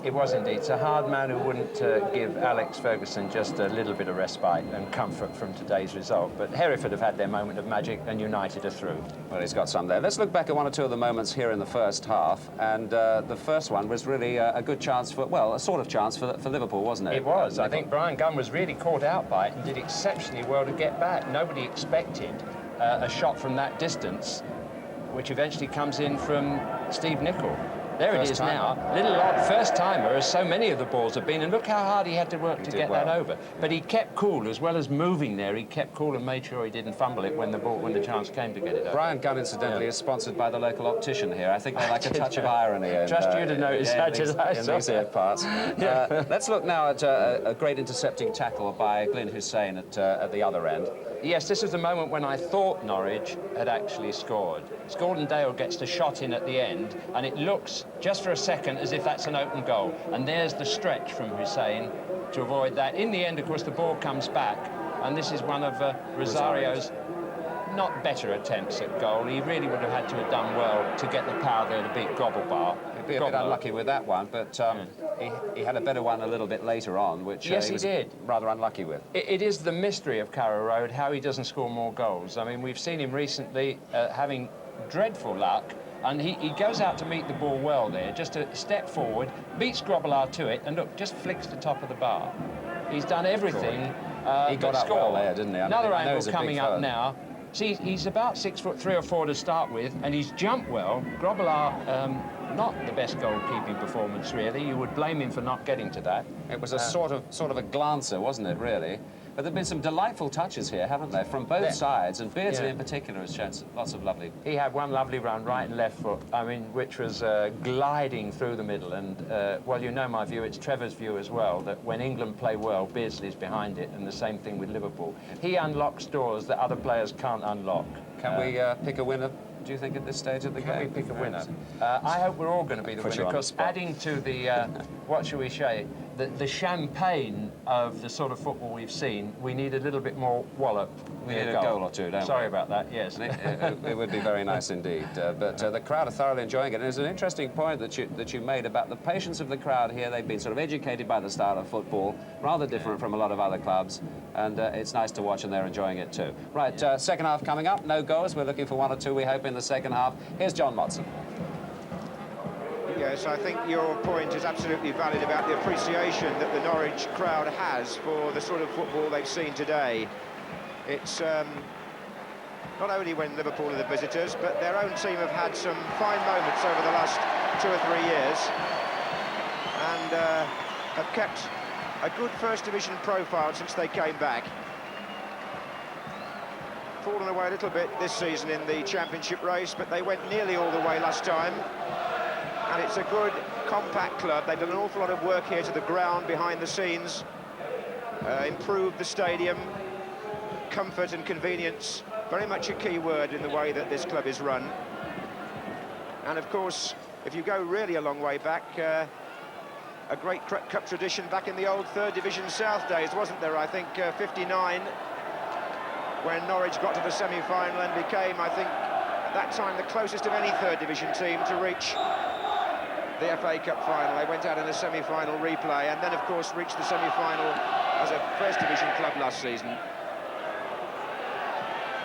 It was indeed. It's a hard man who wouldn't give Alex Ferguson just a little bit of respite and comfort from today's result. But Hereford have had their moment of magic, and United are through. Well, he's got some there. Let's look back at one or two of the moments here in the first half. And the first one was really a good chance for, well, a sort of chance for Liverpool, wasn't it? It was. I think Brian Gunn was really caught out by it and did exceptionally well to get back. Nobody expected a shot from that distance, which eventually comes in from Steve Nicol. There it is now. Little odd first-timer, as so many of the balls have been, and look how hard he had to work to get that over. But he kept cool, as well as moving there. He kept cool and made sure he didn't fumble it when the chance came to get it over. Brian Gunn, incidentally, is sponsored by the local optician here. I think they like a touch of irony. And, trust you to notice that, in these ear parts. Let's look now at a great intercepting tackle by Glyn Hussein at the other end. Yes, this is the moment when I thought Norwich had actually scored. Gordon Dale gets the shot in at the end, and it looks, just for a second, as if that's an open goal. And there's the stretch from Hussein to avoid that. In the end, of course, the ball comes back, and this is one of Rosario's not better attempts at goal. He really would have had to have done well to get the power there to beat Grobblebar. He'd be a bit unlucky with that one, but he had a better one a little bit later on, which yes, he was did. Rather unlucky with. It is the mystery of Carrow Road, how he doesn't score more goals. I mean, we've seen him recently having dreadful luck, and he goes out to meet the ball well there, just a step forward, beats Grobblebar to it, and look, just flicks the top of the bar. He's done everything. He got up well there, didn't he? Another angle coming up now. See, he's about 6'3" or 4" to start with, and he's jumped well. Grobblebar, not the best goalkeeping performance, really. You would blame him for not getting to that. It was a sort of a glancer, wasn't it, really? But there have been some delightful touches here, haven't there, from both sides, and Beardsley in particular has shown lots of lovely... He had one lovely run, right and left foot, I mean, which was gliding through the middle, and, well, you know my view, it's Trevor's view as well, that when England play well, Beardsley's behind it, and the same thing with Liverpool. He unlocks doors that other players can't unlock. Can we pick a winner, do you think, at this stage of the game? Can we pick a winner? I hope we're all going to be the winner, because adding to the, what shall we say, the champagne of the sort of football we've seen, we need a little bit more wallop. We need a goal or two, don't we? Sorry about that, yes. It would be very nice indeed. But the crowd are thoroughly enjoying it. And there's an interesting point that you made about the patience of the crowd here. They've been sort of educated by the style of football, rather different from a lot of other clubs. And it's nice to watch, and they're enjoying it too. Right, second half coming up. No goals. We're looking for one or two, we hope, in the second half. Here's John Motson. Yes, I think your point is absolutely valid about the appreciation that the Norwich crowd has for the sort of football they've seen today. It's not only when Liverpool are the visitors, but their own team have had some fine moments over the last 2 or 3 years, and have kept a good First Division profile since they came back. Fallen away a little bit this season in the Championship race, but they went nearly all the way last time. And it's a good, compact club. They've done an awful lot of work here to the ground, behind the scenes. Improved the stadium. Comfort and convenience, very much a key word in the way that this club is run. And of course, if you go really a long way back, a great cup tradition back in the old Third Division South days, wasn't there? I think 59, when Norwich got to the semi-final and became, I think, at that time, the closest of any Third Division team to reach the FA Cup final. They went out in the semi-final replay, and then, of course, reached the semi-final as a First Division club last season.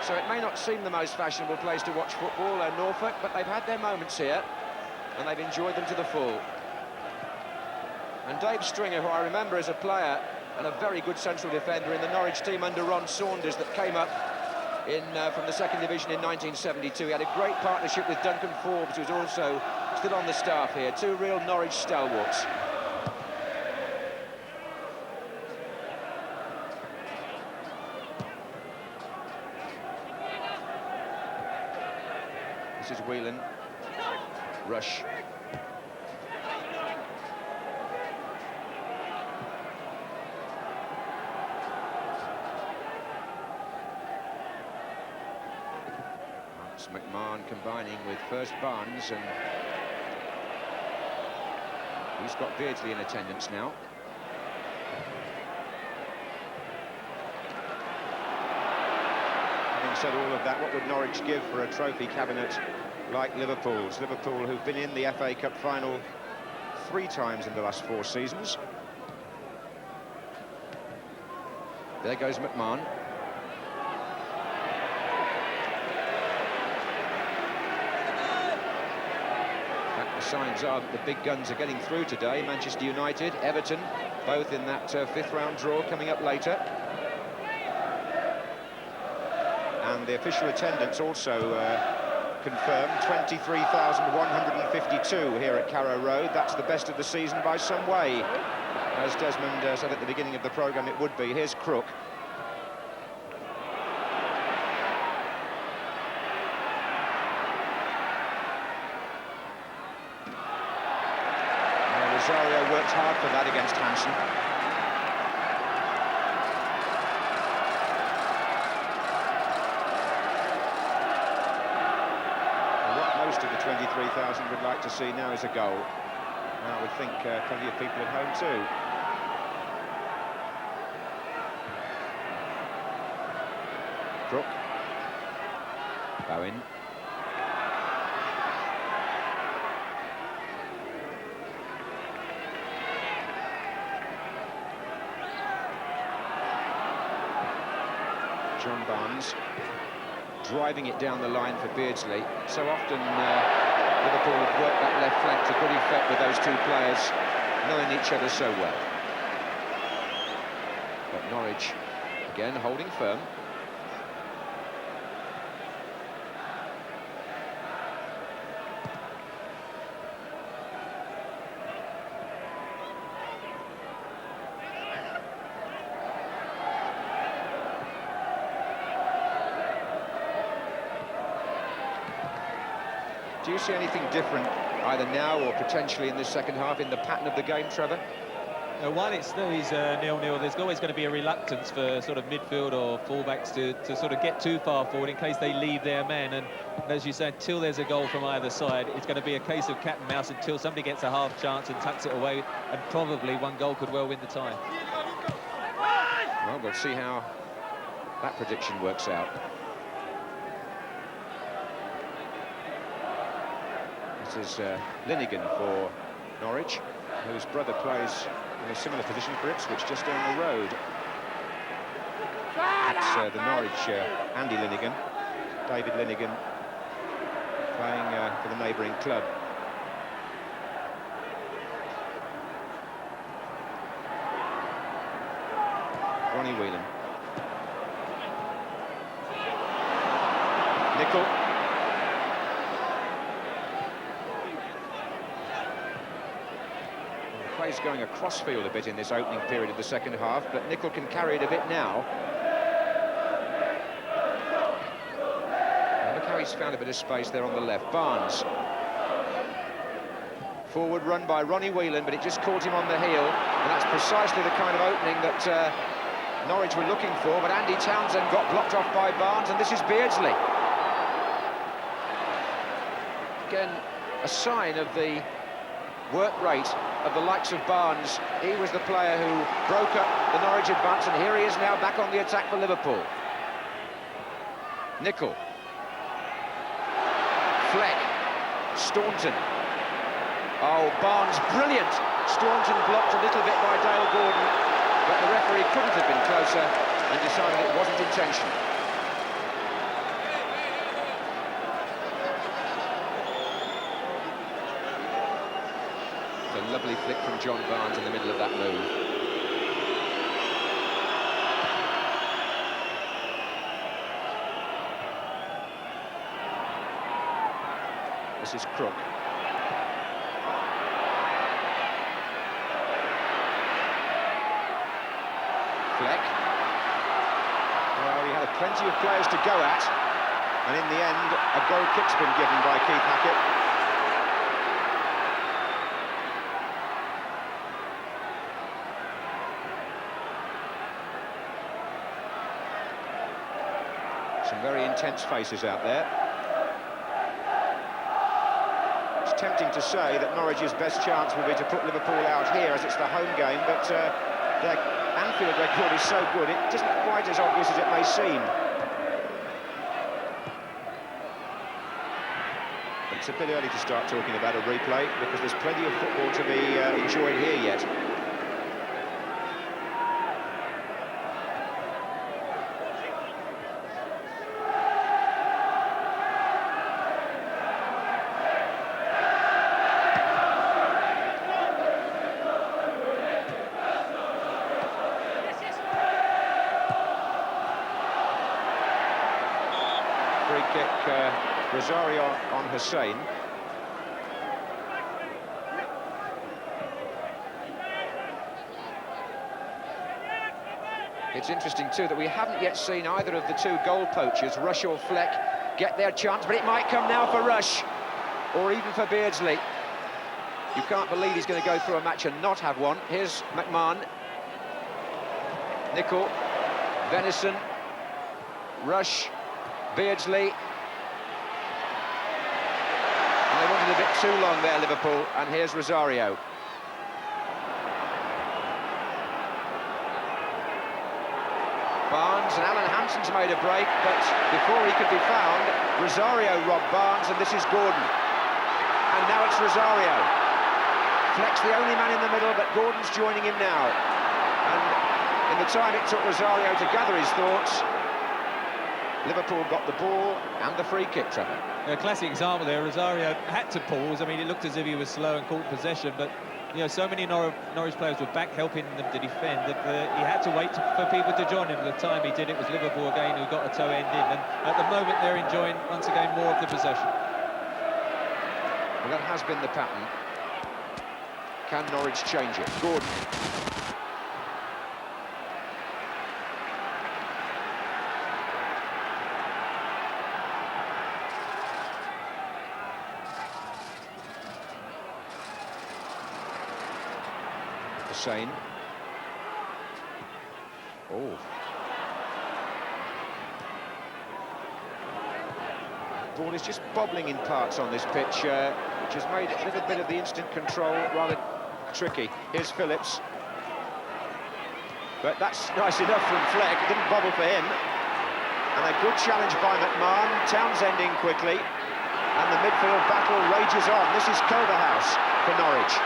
So it may not seem the most fashionable place to watch football, Norfolk, but they've had their moments here, and they've enjoyed them to the full. And Dave Stringer, who I remember as a player and a very good central defender in the Norwich team under Ron Saunders that came up from the second division in 1972. He had a great partnership with Duncan Forbes, who's also still on the staff here. Two real Norwich stalwarts. This is Whelan. Rush. It's McMahon combining with first Barnes, and he's got Beardsley in attendance now. Having said all of that, what would Norwich give for a trophy cabinet like Liverpool's? Liverpool, who've been in the FA Cup final 3 times in the last 4 seasons. There goes McMahon. The signs are that the big guns are getting through today. Manchester United, Everton, both in that 5th round draw coming up later. And the official attendance also confirmed, 23,152 here at Carrow Road. That's the best of the season by some way, as Desmond said at the beginning of the programme it would be. Here's Crook. Rosario worked hard for that against Hansen. And what most of the 23,000 would like to see now is a goal. And I would think plenty of people at home too. Crook. Bowen. John Barnes driving it down the line for Beardsley. So often Liverpool have worked that left flank to good effect with those 2 players knowing each other so well. But Norwich again holding firm. Do you see anything different either now or potentially in this second half in the pattern of the game, Trevor? While it's 0-0, there's always going to be a reluctance for sort of midfield or fullbacks to sort of get too far forward in case they leave their man. And as you said, until there's a goal from either side, it's going to be a case of cat and mouse until somebody gets a half chance and tucks it away, and probably one goal could well win the tie. Well, we'll see how that prediction works out. This is Linnigan for Norwich, whose brother plays in a similar position for Ipswich, just down the road. It's the Norwich Andy Linnigan, David Linnigan, playing for the neighbouring club. Ronnie Whelan. Nicol. is going across field a bit in this opening period of the second half, but Nicol can carry it a bit now. And look how he's found a bit of space there on the left. Barnes. Forward run by Ronnie Whelan, but it just caught him on the heel, and that's precisely the kind of opening that Norwich were looking for, but Andy Townsend got blocked off by Barnes, and this is Beardsley. Again, a sign of the work rate of the likes of Barnes. He was the player who broke up the Norwich advance, and here he is now back on the attack for Liverpool. Nicol. Fleck. Staunton. Oh, Barnes, brilliant! Staunton blocked a little bit by Dale Gordon, but the referee couldn't have been closer and decided it wasn't intentional. It's a lovely flick from John Barnes in the middle of that move. This is Crook. Fleck. Well, he had plenty of players to go at, and in the end, a goal kick's been given by Keith Hackett. Some very intense faces out there. It's tempting to say that Norwich's best chance will be to put Liverpool out here, as it's the home game, but their Anfield record is so good, it isn't quite as obvious as it may seem. But it's a bit early to start talking about a replay, because there's plenty of football to be enjoyed here yet. Free kick, Rosario on Hussein. It's interesting too that we haven't yet seen either of the two goal poachers, Rush or Fleck, get their chance, but it might come now for Rush, or even for Beardsley. You can't believe he's going to go through a match and not have one. Here's McMahon. Nicol, Venison, Rush, Beardsley. And they wanted a bit too long there, Liverpool, and here's Rosario. Barnes, and Alan Hanson's made a break, but before he could be found, Rosario robbed Barnes, and this is Gordon. And now it's Rosario. Fleck's the only man in the middle, but Gordon's joining him now. And in the time it took Rosario to gather his thoughts, Liverpool got the ball and the free kick, Trevor. A classic example there. Rosario had to pause. I mean, it looked as if he was slow and caught possession, but you know, so many Norwich players were back helping them to defend that he had to wait for people to join him. The time he did, it was Liverpool again who got a toe end in, and at the moment they're enjoying once again more of the possession. Well, that has been the pattern. Can Norwich change it? Gordon. Hussein. Oh. Ball is just bobbling in parts on this pitch, which has made a little bit of the instant control rather tricky. Here's Phillips. But that's nice enough from Fleck. It didn't bobble for him. And a good challenge by McMahon. Townsend in quickly. And the midfield battle rages on. This is Culverhouse for Norwich.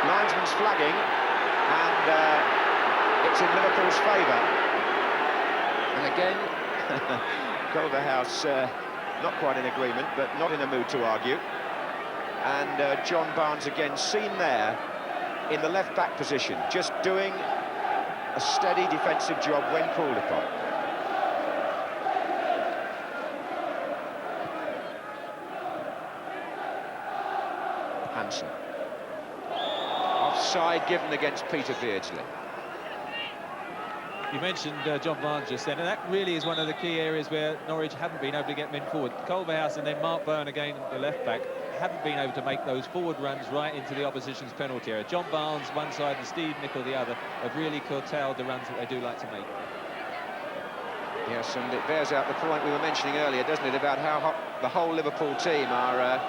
Linesman's flagging, and it's in Liverpool's favour. And again, Culverhouse not quite in agreement, but not in a mood to argue. And John Barnes again seen there in the left-back position, just doing a steady defensive job when called upon. offside given against Peter Beardsley. You mentioned John Barnes just then, and that really is one of the key areas where Norwich haven't been able to get men forward. Culverhouse and then Mark Bowen again, the left-back, haven't been able to make those forward runs right into the opposition's penalty area. John Barnes one side and Steve Nicol the other have really curtailed the runs that they do like to make. Yes, and it bears out the point we were mentioning earlier, doesn't it, about how the whole Liverpool team are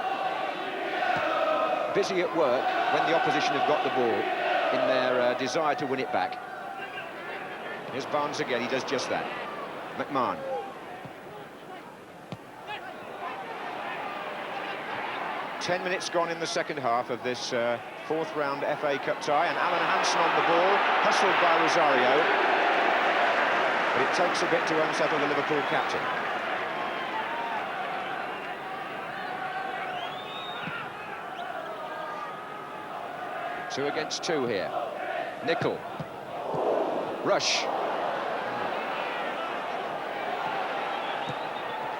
busy at work when the opposition have got the ball in their desire to win it back. Here's Barnes again, he does just that. McMahon. Ten minutes gone in the second half of this fourth round FA Cup tie, and Alan Hansen on the ball, hustled by Rosario. But it takes a bit to unsettle the Liverpool captain. Two against two here. Nicol. Rush.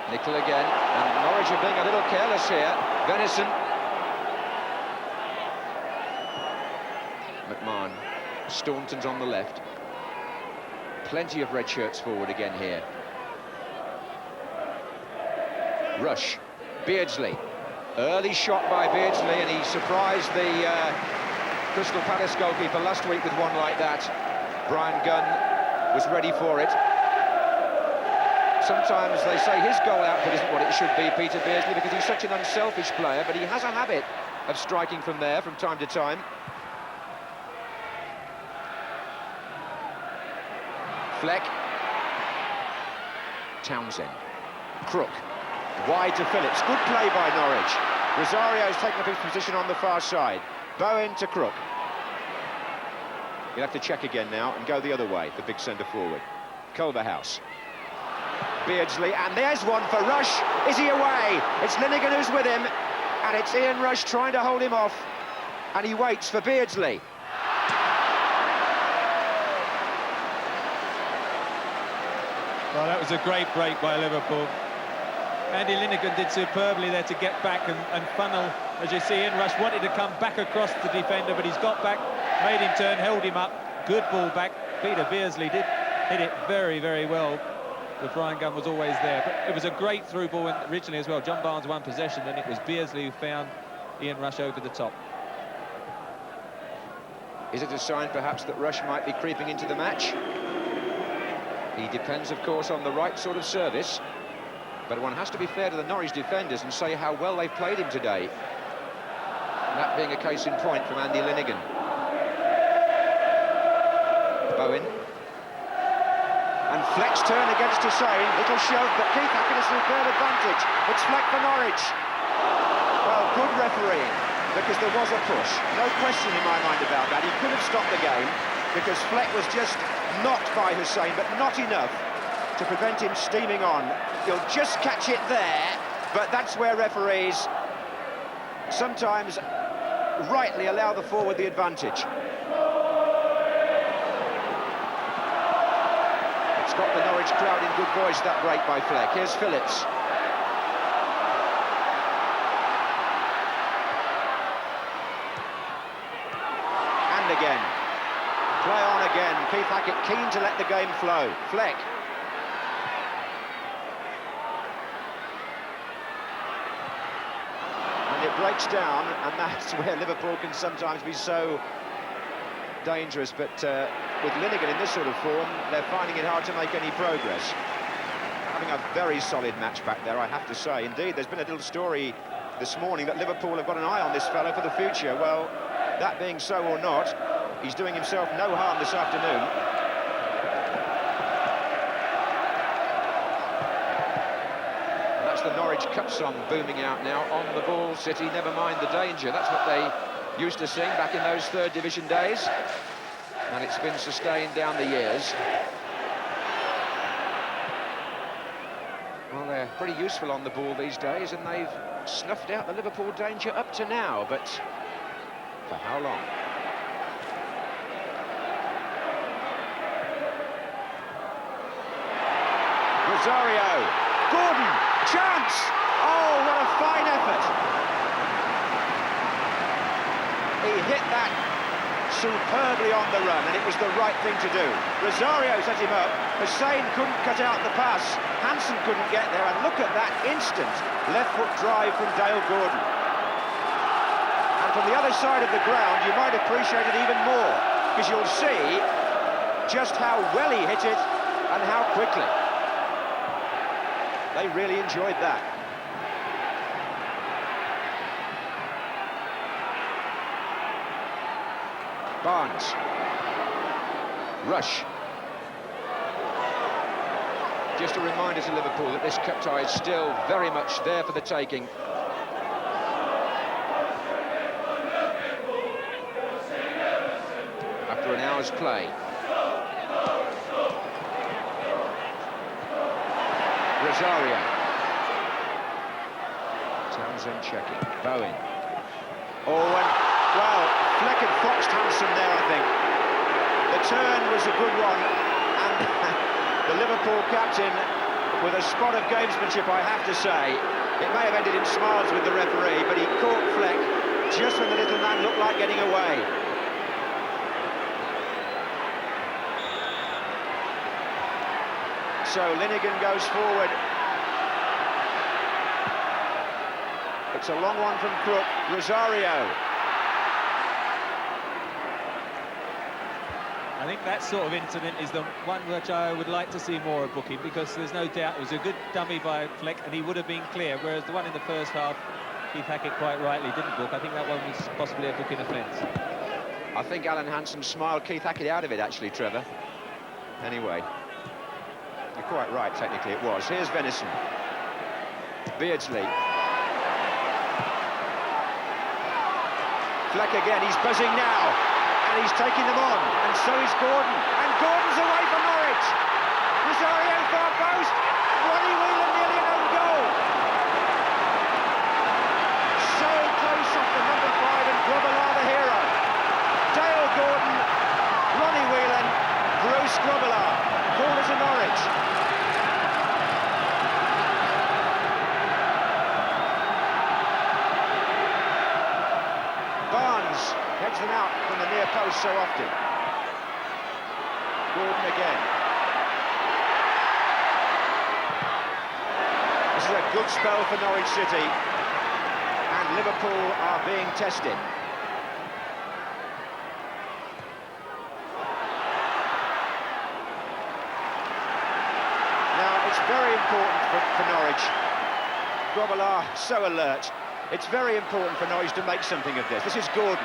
Nicol again, and Norwich are being a little careless here. Venison. McMahon. Staunton's on the left. Plenty of red shirts forward again here. Rush. Beardsley. Early shot by Beardsley, and he surprised the Crystal Palace goalkeeper last week with one like that. Brian Gunn was ready for it. Sometimes they say his goal output isn't what it should be, Peter Beardsley, because he's such an unselfish player, but he has a habit of striking from there from time to time. Fleck. Townsend. Crook. Wide to Phillips. Good play by Norwich. Rosario's taken up his position on the far side. Bowen to Crook. He'll have to check again now and go the other way, the big centre forward. Culverhouse. Beardsley, and there's one for Rush. Is he away? It's Linnigan who's with him, and it's Ian Rush trying to hold him off, and he waits for Beardsley. Well, that was a great break by Liverpool. Andy Linnigan did superbly there to get back and funnel. As you see, Ian Rush wanted to come back across the defender, but he's got back, made him turn, held him up. Good ball back. Peter Beardsley did hit it very, very well. The Brian Gunn was always there. But it was a great through ball originally as well. John Barnes won possession, and it was Beardsley who found Ian Rush over the top. Is it a sign, perhaps, that Rush might be creeping into the match? He depends, of course, on the right sort of service. But one has to be fair to the Norwich defenders and say how well they've played him today. That being a case in point from Andy Linnigan. Bowen. And Fleck's turn against Hussain. Little shove, but Keith Hackett has a superb advantage. It's Fleck for Norwich. Well, good refereeing, because there was a push. No question in my mind about that. He could have stopped the game, because Fleck was just knocked by Hussain, but not enough to prevent him steaming on. He'll just catch it there, but that's where referees sometimes rightly allow the forward the advantage. It's got the Norwich crowd in good voice, that break by Fleck. Here's Phillips. And again. Play on again. Keith Hackett keen to let the game flow. Fleck. And it breaks down, and that's where Liverpool can sometimes be so dangerous. But with Linnigan in this sort of form, they're finding it hard to make any progress. Having a very solid match back there, I have to say. Indeed, there's been a little story this morning that Liverpool have got an eye on this fellow for the future. Well, that being so or not, he's doing himself no harm this afternoon. And that's the Norwich Cup song booming out now. On the ball, City, never mind the danger. That's what they used to sing back in those third division days. And it's been sustained down the years. Well, they're pretty useful on the ball these days, and they've snuffed out the Liverpool danger up to now, but for how long? Rosario, Gordon, chance! Oh, what a fine effort! He hit that superbly on the run, and it was the right thing to do. Rosario set him up. Hussein couldn't cut out the pass. Hansen couldn't get there, and look at that instant left-foot drive from Dale Gordon. And from the other side of the ground, you might appreciate it even more, because you'll see just how well he hit it and how quickly. They really enjoyed that. Barnes. Rush. Just a reminder to Liverpool that this cup tie is still very much there for the taking. After an hour's play. Rosario. Townsend checking. Bowen. Oh, and, well, Fleck had foxed Hansen there, I think. The turn was a good one, and the Liverpool captain, with a spot of gamesmanship, I have to say. It may have ended in smiles with the referee, but he caught Fleck just when the little man looked like getting away. So Linnigan goes forward. It's a long one from Crook. Rosario. I think that sort of incident is the one which I would like to see more of booking, because there's no doubt it was a good dummy by Fleck and he would have been clear, whereas the one in the first half, Keith Hackett quite rightly didn't book. I think that one was possibly a booking offence. I think Alan Hansen smiled Keith Hackett out of it, actually, Trevor. Anyway, you're quite right, technically it was. Here's Venison. Beardsley. Fleck again, he's buzzing now. And he's taking them on, and so is Gordon. And Gordon's away from Norwich. Rosario far post. Ronnie Whelan nearly an own goal. So close off the number 5, and Grobbelaar the hero. Dale Gordon, Ronnie Whelan, Bruce Grobbelaar. Corner to Norwich. Barnes heads them out from the near post so often. Gordon again. This is a good spell for Norwich City, and Liverpool are being tested. Now, it's very important for Norwich. Grobbelaar so alert. It's very important for Norwich to make something of this. This is Gordon.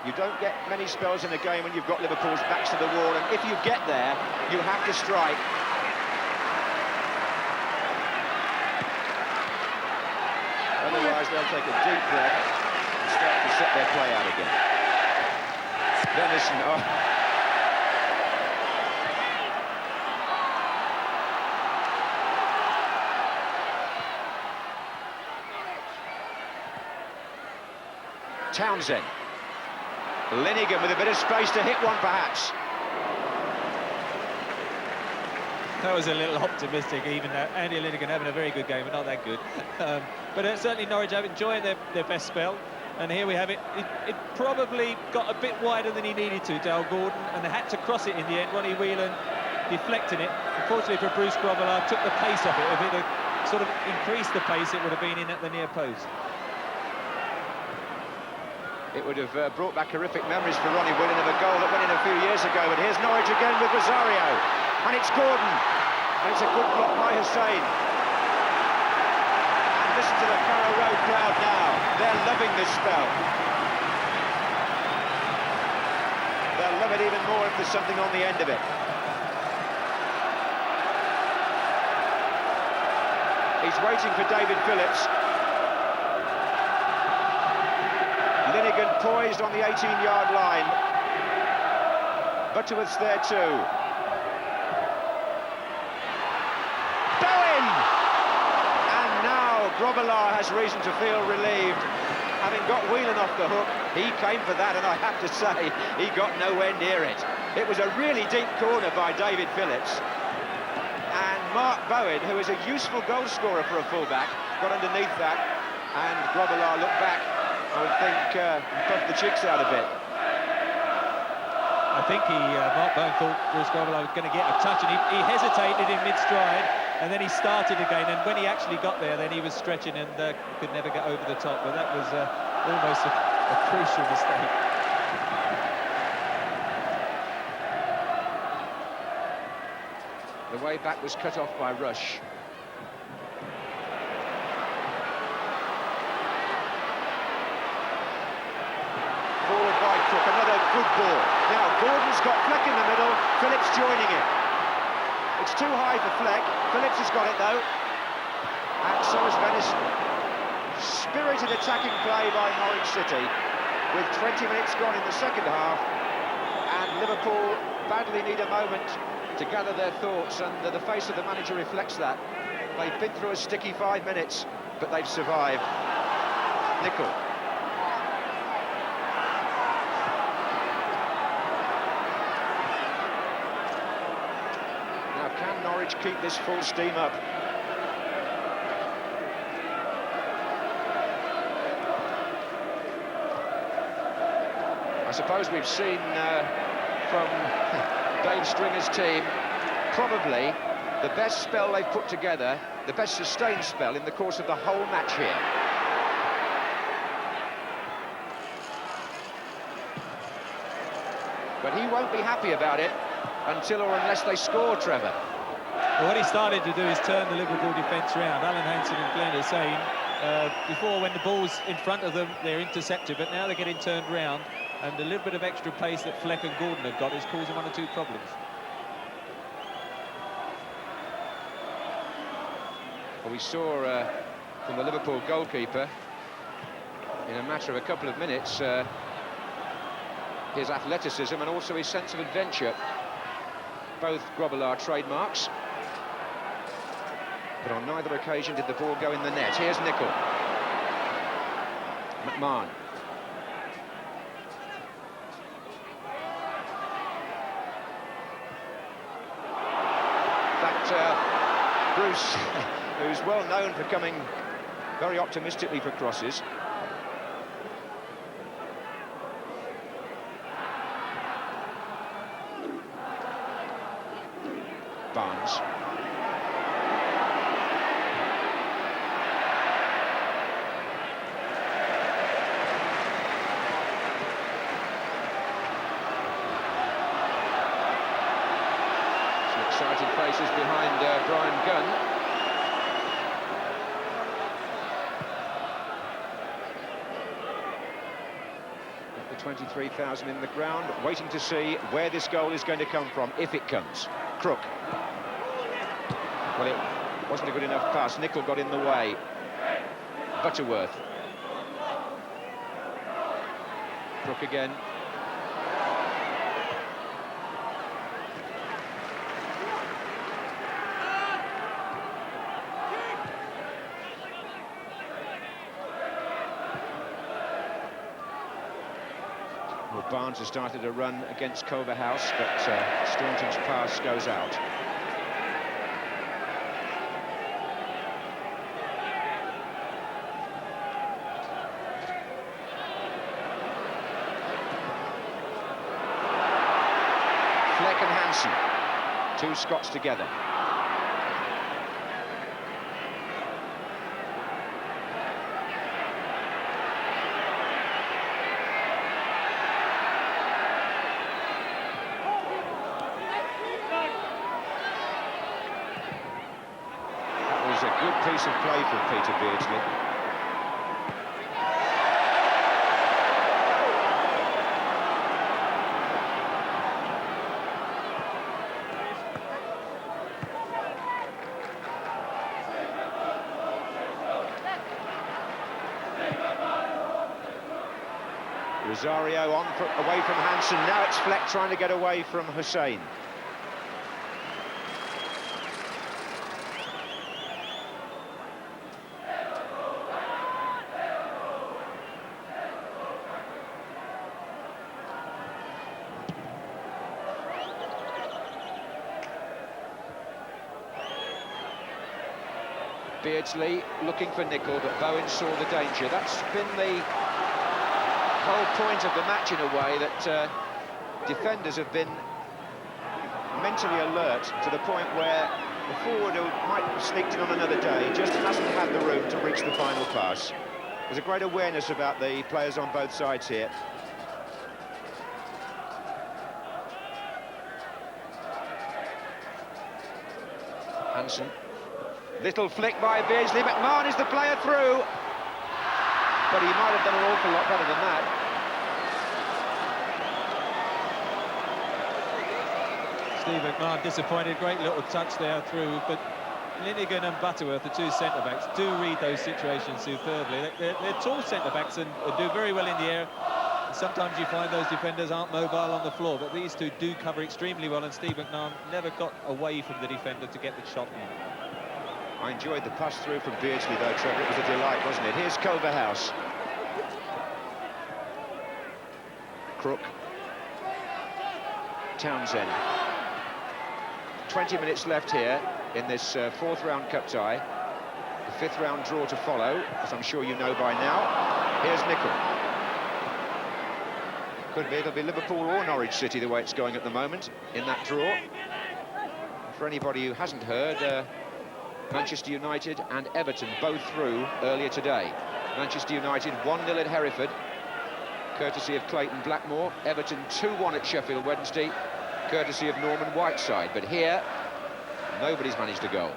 You don't get many spells in a game when you've got Liverpool's backs to the wall, and if you get there, you have to strike. Otherwise, they'll take a deep breath and start to set their play out again. Venison, oh. Townsend. Linnigan with a bit of space to hit one, perhaps. That was a little optimistic, even Andy Linnigan having a very good game, but not that good. But certainly Norwich have enjoyed their best spell, and here we have it. It probably got a bit wider than he needed to, Dale Gordon, and they had to cross it in the end. Ronnie Whelan deflecting it. Unfortunately for Bruce Grobbelaar, took the pace off it. If it had sort of increased the pace, it would have been in at the near post. It would have brought back horrific memories for Ronnie Whelan of a goal that went in a few years ago. But here's Norwich again with Rosario. And it's Gordon. And it's a good block by Hussein. And listen to the Carrow Road crowd now. They're loving this spell. They'll love it even more if there's something on the end of it. He's waiting for David Phillips. Linnigan poised on the 18-yard line. Butterworth's there too. Bowen! And now Grobbelaar has reason to feel relieved. Having got Whelan off the hook, he came for that, and I have to say, he got nowhere near it. It was a really deep corner by David Phillips. And Mark Bowen, who is a useful goal scorer for a fullback, got underneath that, and Grobbelaar looked back I would think buffed the cheeks out a bit. I think Mark Byrne thought Bruce Grobbelaar was going to get a touch, and he hesitated in mid-stride, and then he started again, and when he actually got there, then he was stretching and could never get over the top, but that was almost a crucial mistake. The way back was cut off by Rush. Forward by Crook, another good ball. Now Gordon's got Fleck in the middle, Phillips joining him. It's too high for Fleck, Phillips has got it though. And so has Venison. Spirited attacking play by Norwich City, with 20 minutes gone in the second half, and Liverpool badly need a moment to gather their thoughts, and the face of the manager reflects that. They've been through a sticky 5 minutes, but they've survived. Nicol. Now, can Norwich keep this full steam up? I suppose we've seen from Dave Stringer's team probably the best spell they've put together, the best sustained spell in the course of the whole match here. But he won't be happy about it until or unless they score, Trevor. Well, what he started to do is turn the Liverpool defence round. Alan Hansen and Glenn are saying before, when the ball's in front of them, they're intercepted, but now they're getting turned round, and a little bit of extra pace that Fleck and Gordon have got is causing one or two problems. Well, we saw from the Liverpool goalkeeper in a matter of a couple of minutes his athleticism and also his sense of adventure, both Grobbelaar trademarks, but on neither occasion did the ball go in the net. Here's Nicol. McMahon. Bruce, who's well known for coming very optimistically for crosses. Barnes. Some excited faces behind Brian Gunn. The 23,000 in the ground, waiting to see where this goal is going to come from, if it comes. Crook. Well, it wasn't a good enough pass. Nicol got in the way. Butterworth. Crook again. Well, Barnes has started a run against Culverhouse, but Staunton's pass goes out. Fleck and Hansen, two Scots together. That was a good piece of play from Peter Beardsley. Rosario away from Hansen. Now it's Fleck trying to get away from Hussein. Beardsley looking for Nicol, but Bowen saw the danger. That's been the whole point of the match in a way that defenders have been mentally alert to the point where the forward who might have sneaked in on another day just hasn't had the room to reach the final pass. There's a great awareness about the players on both sides here. Hansen. Little flick by Beardsley. McMahon is the player through. But he might have done an awful lot better than that. Steve McMahon disappointed, great little touch there through, but Linegan and Butterworth, the two centre-backs, do read those situations superbly. They're tall centre-backs and do very well in the air. And sometimes you find those defenders aren't mobile on the floor, but these two do cover extremely well, and Steve McMahon never got away from the defender to get the shot in. I enjoyed the pass through from Beardsley, though, Trevor. It was a delight, wasn't it? Here's Culverhouse. Crook. Townsend. 20 minutes left here in this fourth round cup tie. The fifth round draw to follow, as I'm sure you know by now. Here's Nicol. Could be, it'll be Liverpool or Norwich City the way it's going at the moment in that draw. For anybody who hasn't heard, Manchester United and Everton both through earlier today. Manchester United 1-0 at Hereford, courtesy of Clayton Blackmore. Everton 2-1 at Sheffield Wednesday, courtesy of Norman Whiteside. But here, nobody's managed a goal.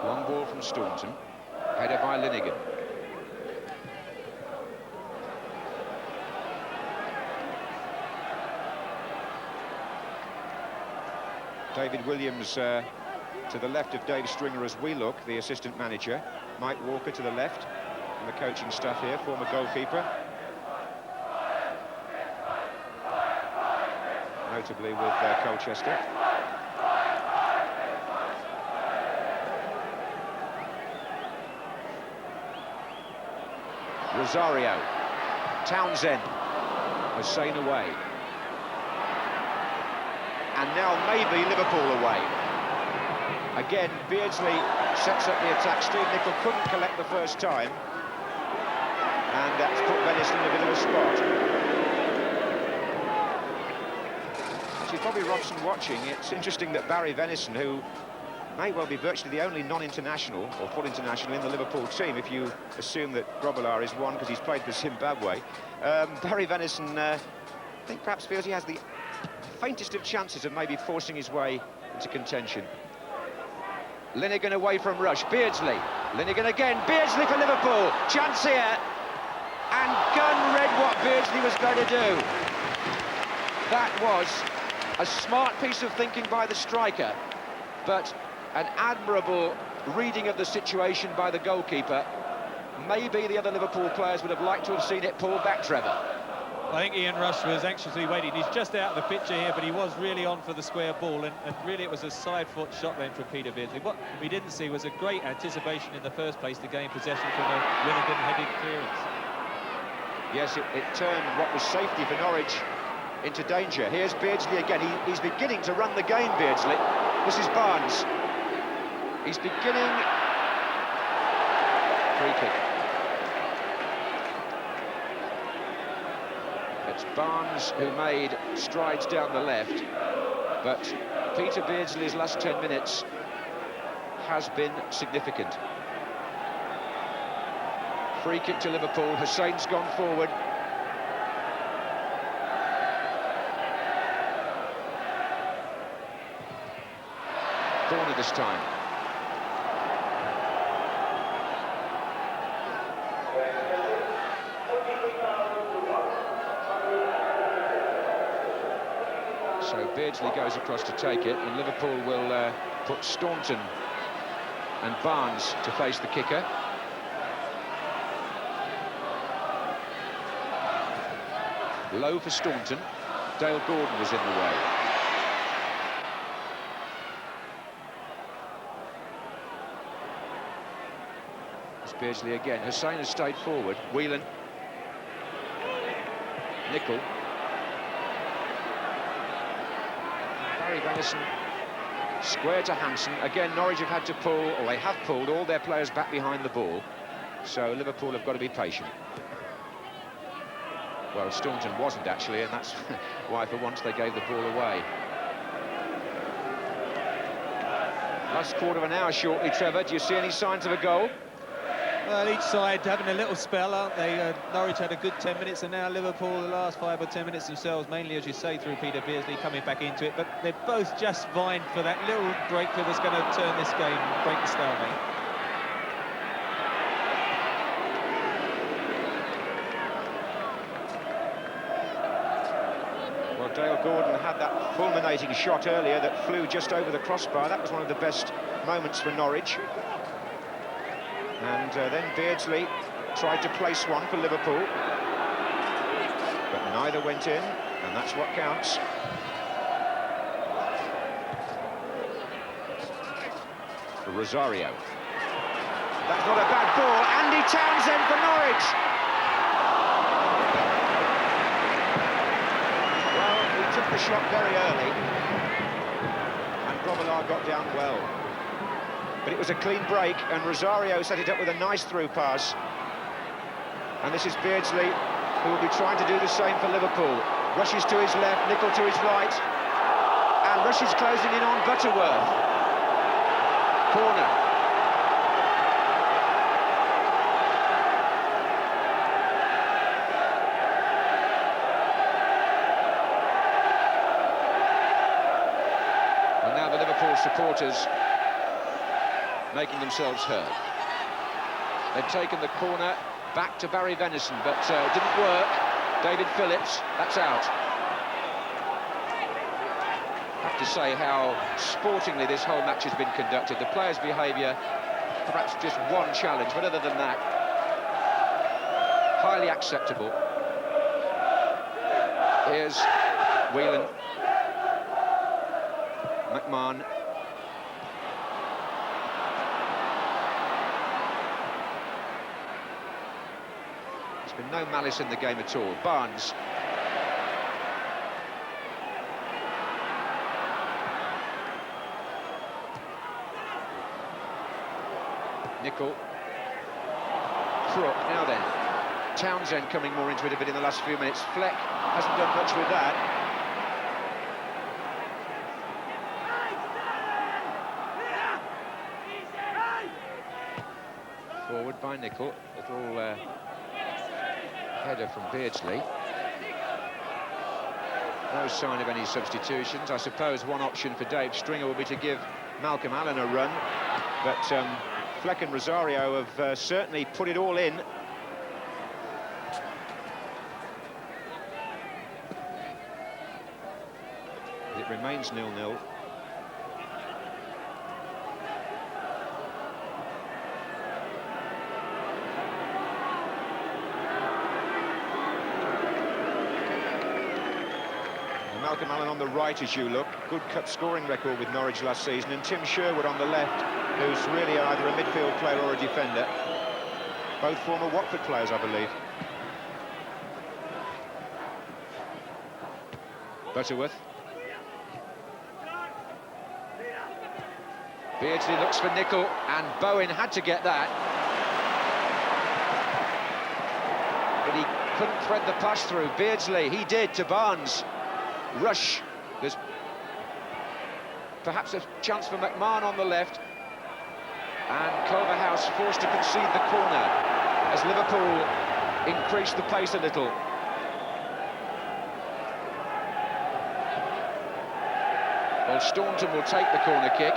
Long ball from Staunton, header by Linegan. David Williams to the left of Dave Stringer as we look, the assistant manager. Mike Walker to the left, and the coaching staff here, former goalkeeper. Notably with Colchester. Rosario. Townsend. Hussein away. And now maybe Liverpool away. Again, Beardsley sets up the attack. Steve Nicol couldn't collect the first time. And that's put Venice in a bit of a spot. She's probably Robson watching. It's interesting that Barry Venison, who may well be virtually the only non-international or full international in the Liverpool team, if you assume that Grobbelaar is one because he's played for Zimbabwe. Barry Venison, I think perhaps feels he has the faintest of chances of maybe forcing his way into contention. Linegan away from Rush. Beardsley. Linegan again. Beardsley for Liverpool. Chance here. And Gunn read what Beardsley was going to do. That was a smart piece of thinking by the striker, but an admirable reading of the situation by the goalkeeper. Maybe the other Liverpool players would have liked to have seen it pulled back, Trevor. I think Ian Rush was anxiously waiting. He's just out of the picture here, but he was really on for the square ball, and really it was a side foot shot then from Peter Beardsley. What we didn't see was a great anticipation in the first place to gain possession from a Linegan-headed clearance. Yes, it turned what was safety for Norwich into danger. Here's Beardsley again. He's beginning to run the game, Beardsley. This is Barnes. He's beginning... Free kick. It's Barnes who made strides down the left, but Peter Beardsley's last 10 minutes has been significant. Free kick to Liverpool. Hussein's gone forward. Corner this time. So Beardsley goes across to take it, and Liverpool will put Staunton and Barnes to face the kicker. Low for Staunton. Dale Gordon was in the way. It's Beardsley again. Hussain has stayed forward. Whelan. Nicol. Barry Venison square to Hansen. Again, Norwich have had to pull, or they have pulled all their players back behind the ball. So Liverpool have got to be patient. Well, Staunton wasn't actually, and that's why for once they gave the ball away. Last quarter of an hour shortly, Trevor. Do you see any signs of a goal? Well, each side having a little spell, aren't they? Norwich had a good 10 minutes, and now Liverpool, the last 5 or 10 minutes themselves, mainly, as you say, through Peter Beardsley coming back into it. But they're both just vying for that little break that was going to turn this game, break the stalemate. Well, Dale Gordon had that fulminating shot earlier that flew just over the crossbar. That was one of the best moments for Norwich. And then Beardsley tried to place one for Liverpool, but neither went in, and that's what counts. For Rosario. That's not a bad ball. Andy Townsend for Norwich. Well, he took the shot very early, and Grobbelaar got down well. But it was a clean break, and Rosario set it up with a nice through pass. And this is Beardsley, who will be trying to do the same for Liverpool. Rushes to his left, Nicol to his right. And Rush is closing in on Butterworth. Corner. And now the Liverpool supporters making themselves heard. They've taken the corner back to Barry Venison, but it didn't work. David Phillips, that's out. I have to say how sportingly this whole match has been conducted. The players' behaviour, perhaps just one challenge, but other than that, highly acceptable. Here's Whelan. McMahon. There's been no malice in the game at all. Barnes. Nicol. Crook. Now then, Townsend coming more into it a bit in the last few minutes. Fleck hasn't done much with that. Forward by Nicol. Little header from Beardsley. No sign of any substitutions. I suppose one option for Dave Stringer will be to give Malcolm Allen a run, but Fleck and Rosario have certainly put it all in. It remains 0-0. Malcolm Allen on the right as you look. Good cut scoring record with Norwich last season. And Tim Sherwood on the left, who's really either a midfield player or a defender. Both former Watford players, I believe. Butterworth. Beardsley looks for Nicol, and Bowen had to get that. But he couldn't thread the pass through. Beardsley, he did to Barnes. Rush, there's perhaps a chance for McMahon on the left, and Culverhouse forced to concede the corner as Liverpool increased the pace a little. Well, Staunton will take the corner kick.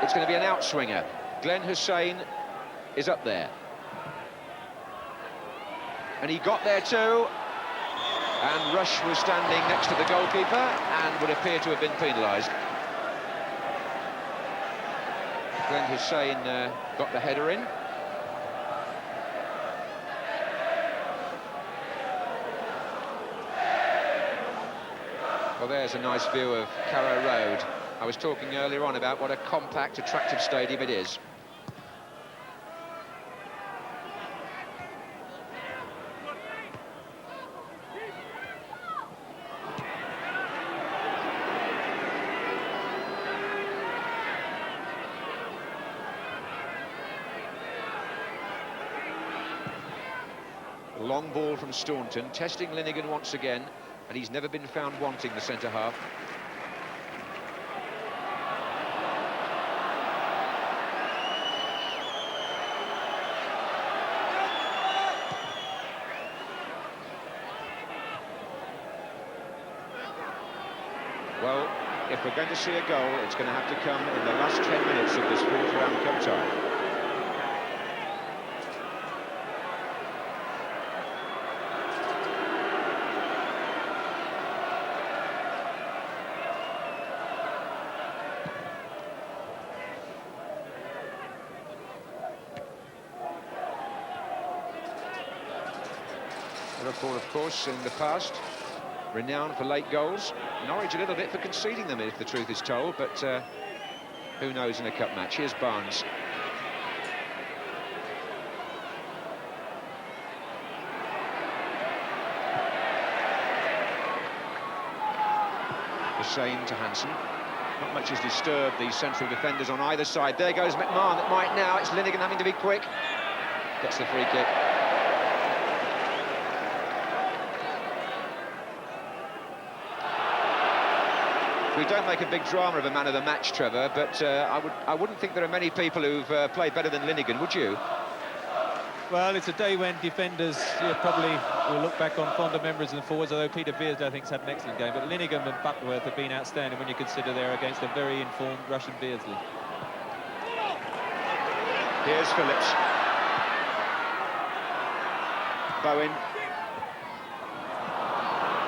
It's going to be an outswinger. Glenn Hussain is up there, and he got there too. And Rush was standing next to the goalkeeper and would appear to have been penalised. Glenn Hussain got the header in. Well, there's a nice view of Carrow Road. I was talking earlier on about what a compact, attractive stadium it is. Long ball from Staunton, testing Linnigan once again, and he's never been found wanting, the centre-half. Well, if we're going to see a goal, it's going to have to come in the last 10 minutes of this fourth round cup tie. Liverpool, of course, in the past, renowned for late goals. Norwich a little bit for conceding them, if the truth is told, but who knows in a cup match. Here's Barnes. Hussein to Hansen. Not much has disturbed these central defenders on either side. There goes McMahon, that might now. It's Linnigan having to be quick. Gets the free kick. We don't make a big drama of a man of the match, Trevor, but I wouldn't think there are many people who've played better than Linnigan, would you? Well, it's a day when defenders probably will look back on fonder memories of the forwards, although Peter Beardsley, I think, has had an excellent game. But Linnigan and Butterworth have been outstanding when you consider they're against a very informed Russian Beardsley. Here's Phillips. Bowen.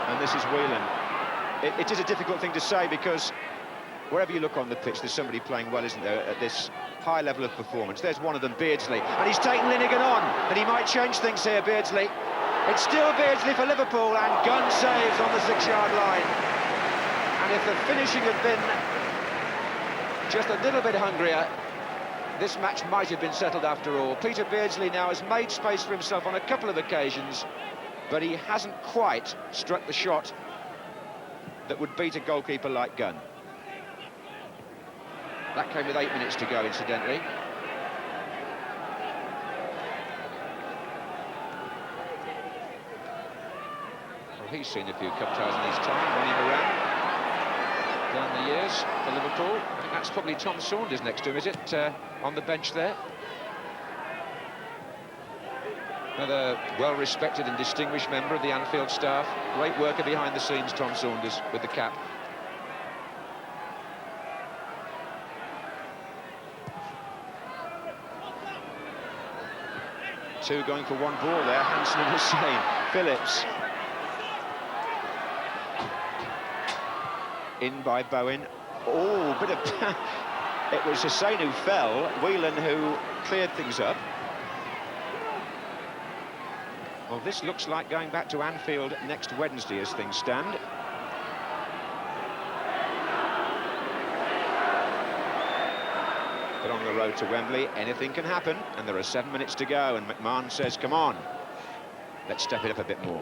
And this is Whelan. It is a difficult thing to say because wherever you look on the pitch, there's somebody playing well, isn't there, at this high level of performance. There's one of them, Beardsley, and he's taken Linnigan on, and he might change things here, Beardsley. It's still Beardsley for Liverpool, and Gunn saves on the 6-yard line. And if the finishing had been just a little bit hungrier, this match might have been settled after all. Peter Beardsley now has made space for himself on a couple of occasions, but he hasn't quite struck the shot that would beat a goalkeeper like Gunn. That came with 8 minutes to go, incidentally. Well, he's seen a few cup ties in his time, running around down the years for Liverpool. I think that's probably Tom Saunders next to him, is it? On the bench there. Another well-respected and distinguished member of the Anfield staff. Great worker behind the scenes, Tom Saunders, with the cap. Two going for one ball there, Hansen and Hussein. Phillips. In by Bowen. Oh, bit of... It was Hussein who fell, Whelan who cleared things up. Well, this looks like going back to Anfield next Wednesday as things stand. But on the road to Wembley, anything can happen, and there are 7 minutes to go, and McMahon says, come on, let's step it up a bit more.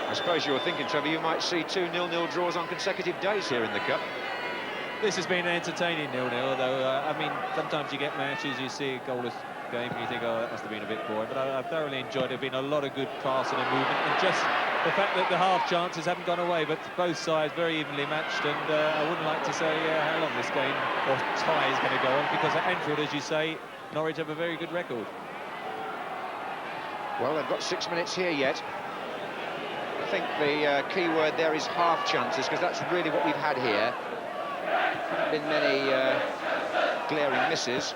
I suppose you're thinking, Trevor, you might see 2 0-0 draws on consecutive days here in the Cup. This has been an entertaining 0-0, although, I mean, sometimes you get matches, you see a goalless game, and you think, oh, that must have been a bit boring. But I thoroughly enjoyed it. There's been a lot of good passing and movement, and just the fact that the half chances haven't gone away, but both sides very evenly matched, and I wouldn't like to say how long this game or tie is going to go on, because at Anfield, as you say, Norwich have a very good record. Well, they've got 6 minutes here yet. I think the key word there is half chances, because that's really what we've had here. Haven't been many glaring misses.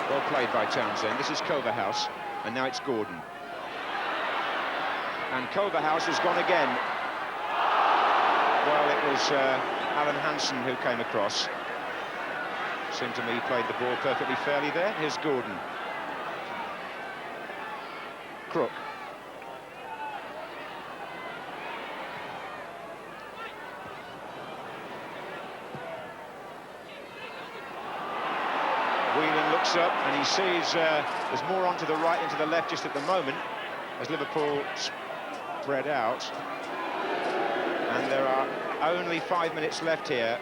Well played by Townsend. This is Culverhouse, and now it's Gordon. And Culverhouse has gone again. Well, it was Alan Hansen who came across. Seemed to me he played the ball perfectly fairly there. Here's Gordon. Crook. Whelan looks up and he sees there's more onto the right and to the left just at the moment as Liverpool spread out. And there are only 5 minutes left here.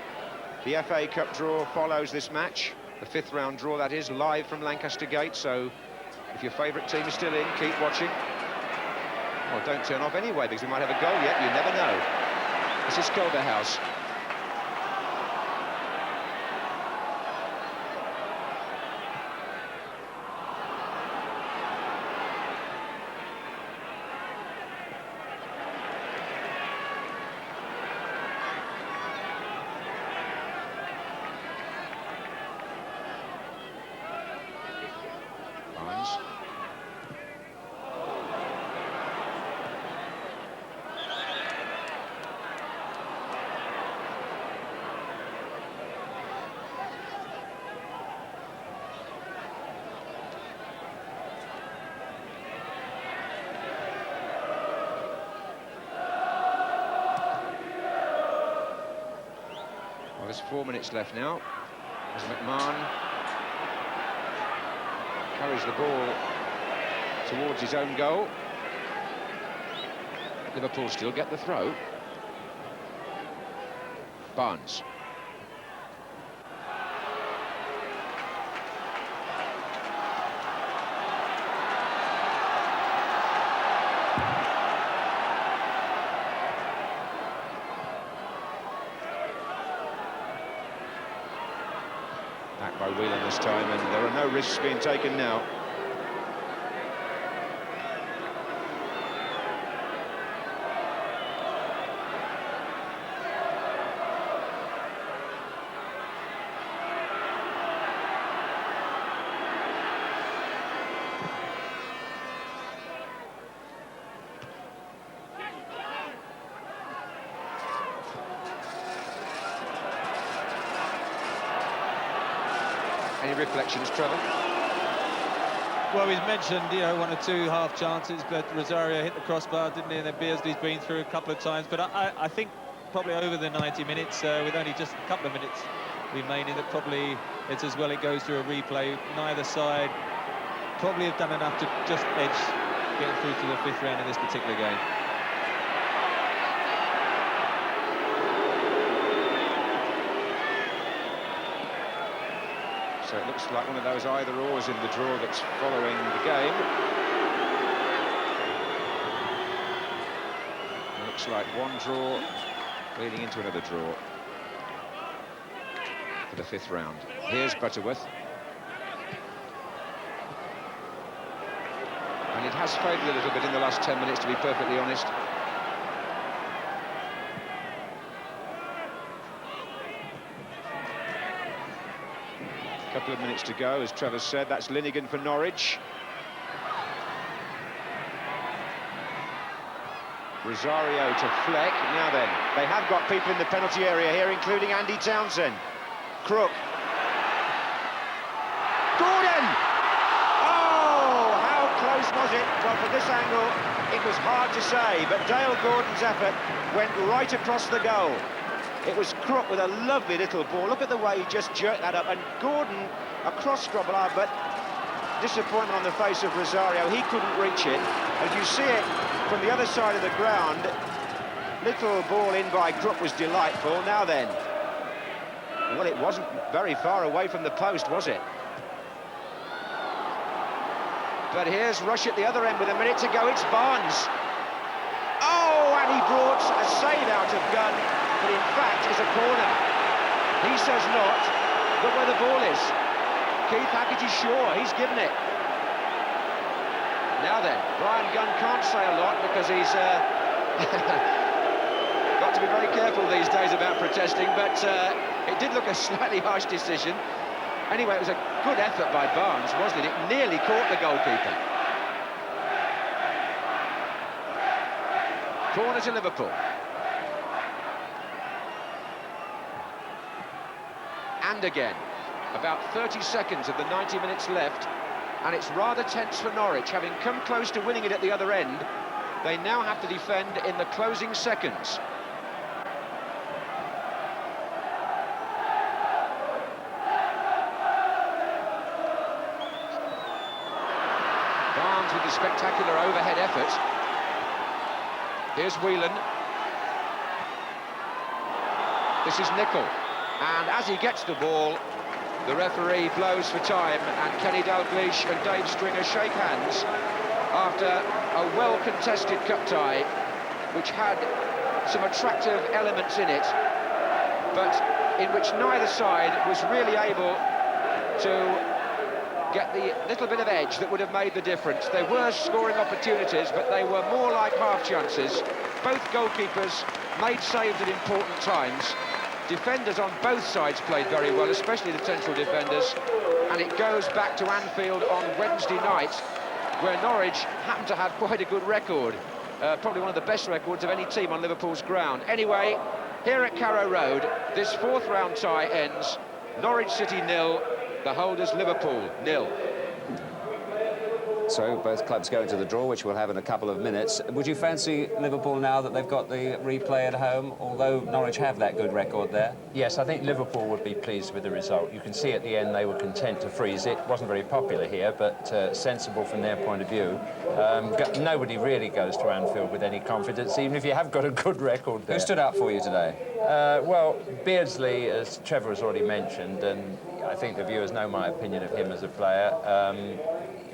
The FA Cup draw follows this match. The 5th round draw, that is, live from Lancaster Gate. So if your favourite team is still in, keep watching. Well, don't turn off anyway, because we might have a goal yet. You never know. This is Culverhouse. There's 4 minutes left now as McMahon carries the ball towards his own goal. Liverpool still get the throw. Barnes. Back by Whelan this time, and there are no risks being taken now. Any reflections, Trevor? Well, we've mentioned, you know, 1 or 2 half chances, but Rosario hit the crossbar, didn't he? And then Beardsley's been through a couple of times. But I think probably over the 90 minutes, with only just a couple of minutes remaining, that probably it's as well it goes through a replay. Neither side probably have done enough to just edge getting through to the 5th round in this particular game. So it looks like one of those either-ors in the draw that's following the game. It looks like one draw leading into another draw for the 5th round. Here's Butterworth. And it has faded a little bit in the last 10 minutes, to be perfectly honest. Couple of minutes to go, as Trevor said. That's Linnigan for Norwich. Rosario to Fleck. Now then, they have got people in the penalty area here, including Andy Townsend. Crook. Gordon! Oh, how close was it? Well, from this angle, it was hard to say, but Dale Gordon's effort went right across the goal. It was Crook with a lovely little ball. Look at the way he just jerked that up. And Gordon, a cross-scrobble, but disappointment on the face of Rosario. He couldn't reach it. As you see it from the other side of the ground, little ball in by Crook was delightful. Now then, well, it wasn't very far away from the post, was it? But here's Rush at the other end with a minute to go. It's Barnes. Oh, and he brought a save out of gun. But in fact, it's a corner. He says not. Look where the ball is. Keith Hackett is sure. He's given it. Now then, Brian Gunn can't say a lot because he's got to be very careful these days about protesting, but it did look a slightly harsh decision. Anyway, it was a good effort by Barnes, wasn't it? It nearly caught the goalkeeper. Corner to Liverpool. And again, about 30 seconds of the 90 minutes left and it's rather tense for Norwich. Having come close to winning it at the other end, they now have to defend in the closing seconds. Barnes with the spectacular overhead effort. Here's Whelan. This is Nicol. And as he gets the ball, the referee blows for time, and Kenny Dalglish and Dave Stringer shake hands after a well-contested cup tie, which had some attractive elements in it, but in which neither side was really able to get the little bit of edge that would have made the difference. There were scoring opportunities, but they were more like half chances. Both goalkeepers made saves at important times. Defenders on both sides played very well, especially the central defenders, and it goes back to Anfield on Wednesday night, where Norwich happened to have quite a good record, probably one of the best records of any team on Liverpool's ground. Anyway, here at Carrow Road, this fourth round tie ends. Norwich City 0, the holders Liverpool 0. So both clubs go into the draw, which we'll have in a couple of minutes. Would you fancy Liverpool now that they've got the replay at home, although Norwich have that good record there? Yes, I think Liverpool would be pleased with the result. You can see at the end they were content to freeze it. Wasn't very popular here, but sensible from their point of view. Nobody really goes to Anfield with any confidence, even if you have got a good record there. Who stood out for you today? Well, Beardsley, as Trevor has already mentioned, and I think the viewers know my opinion of him as a player.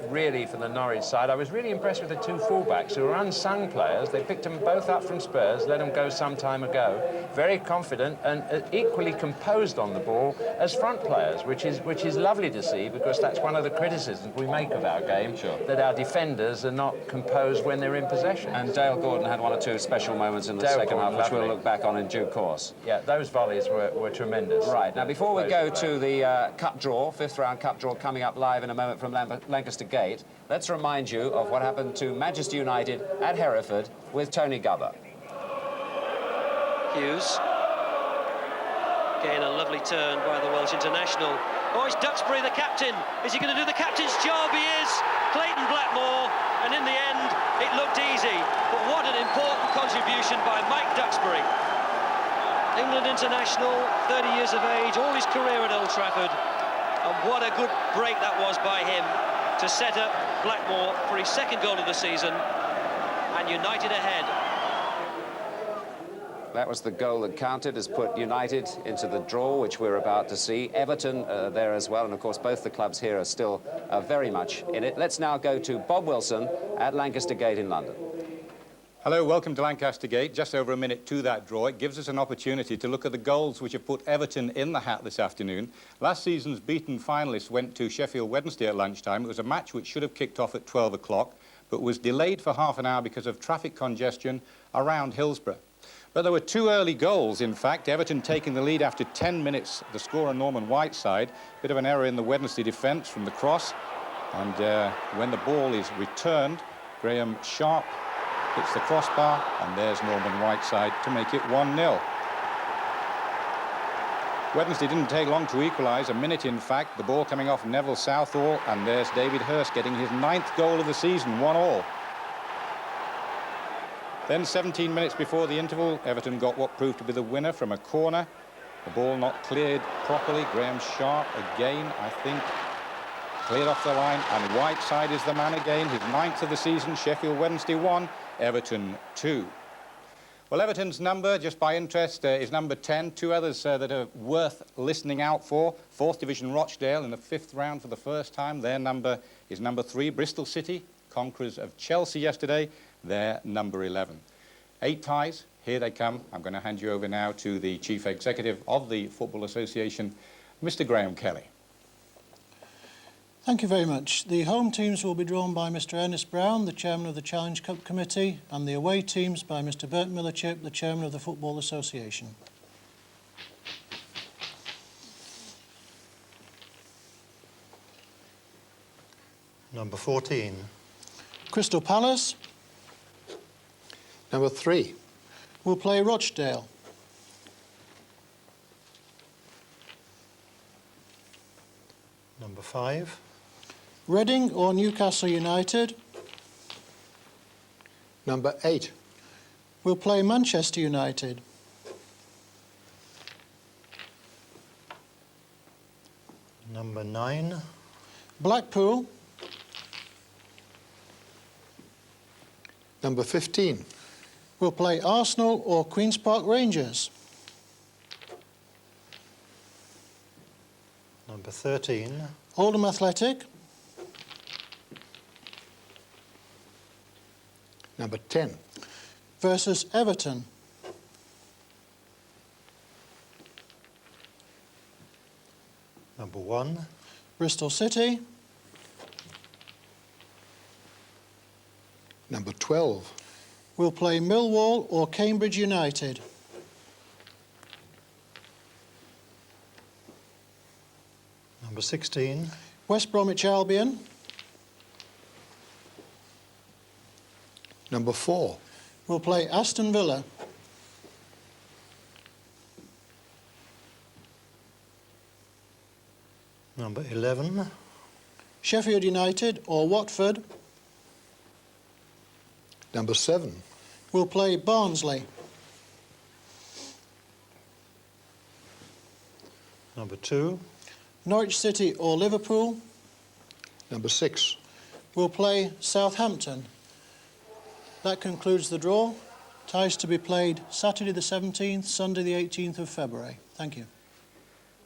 Really, for the Norwich side, I was really impressed with the two fullbacks who were unsung players. They picked them both up from Spurs, let them go some time ago. Very confident and equally composed on the ball as front players, which is lovely to see, because that's one of the criticisms we make of our game, that our defenders are not composed when they're in possession. And Dale Gordon had one or two special moments in the second half, which we'll look back on in due course. Yeah, those volleys were tremendous. Right, now before we go to the cup draw, fifth round cup draw coming up live in a moment from Lancaster Gate, let's remind you of what happened to Manchester United at Hereford with Tony Gubba. Hughes. Again, a lovely turn by the Welsh international. Oh, it's Duxbury, the captain. Is he going to do the captain's job? He is. Clayton Blackmore. And in the end, it looked easy. But what an important contribution by Mike Duxbury. England international, 30 years of age, all his career at Old Trafford. And what a good break that was by him to set up Blackmore for his second goal of the season, and United ahead. That was the goal that counted, has put United into the draw, which we're about to see. Everton there as well, and of course both the clubs here are still very much in it. Let's now go to Bob Wilson at Lancaster Gate in London. Hello, welcome to Lancaster Gate. Just over a minute to that draw. It gives us an opportunity to look at the goals which have put Everton in the hat this afternoon. Last season's beaten finalists went to Sheffield Wednesday at lunchtime. It was a match which should have kicked off at 12 o'clock, but was delayed for half an hour because of traffic congestion around Hillsborough. But there were two early goals, in fact. Everton taking the lead after 10 minutes. The scorer, Norman Whiteside. Bit of an error in the Wednesday defence from the cross. And when the ball is returned, Graham Sharp hits the crossbar, and there's Norman Whiteside to make it 1-0. Wednesday didn't take long to equalise, a minute in fact, the ball coming off Neville Southall, and there's David Hurst getting his 9th goal of the season, 1-1. Then 17 minutes before the interval, Everton got what proved to be the winner from a corner. The ball not cleared properly. Graham Sharp again, I think, cleared off the line, and Whiteside is the man again, his 9th of the season. Sheffield Wednesday 1, Everton 2. Well, Everton's number, just by interest, is number 10. Two others that are worth listening out for. 4th Division Rochdale in the 5th round for the first time. Their number is number 3. Bristol City, conquerors of Chelsea yesterday, their number 11. 8 ties, here they come. I'm going to hand you over now to the Chief Executive of the Football Association, Mr. Graham Kelly. Thank you very much. The home teams will be drawn by Mr. Ernest Brown, the Chairman of the Challenge Cup Committee, and the away teams by Mr. Bert Millerchip, the Chairman of the Football Association. Number 14. Crystal Palace Number 3. will play Rochdale. Number 5. Reading or Newcastle United Number 8. will play Manchester United. Number 9. Blackpool Number 15. will play Arsenal or Queen's Park Rangers. Number 13. Oldham Athletic Number 10. versus Everton. Number 1. Bristol City Number 12. will play Millwall or Cambridge United. Number 16. West Bromwich Albion Number 4. will play Aston Villa. Number 11. Sheffield United or Watford Number 7. will play Barnsley. Number 2. Norwich City or Liverpool Number 6. will play Southampton. That concludes the draw. Ties to be played Saturday the 17th, Sunday the 18th of February. Thank you.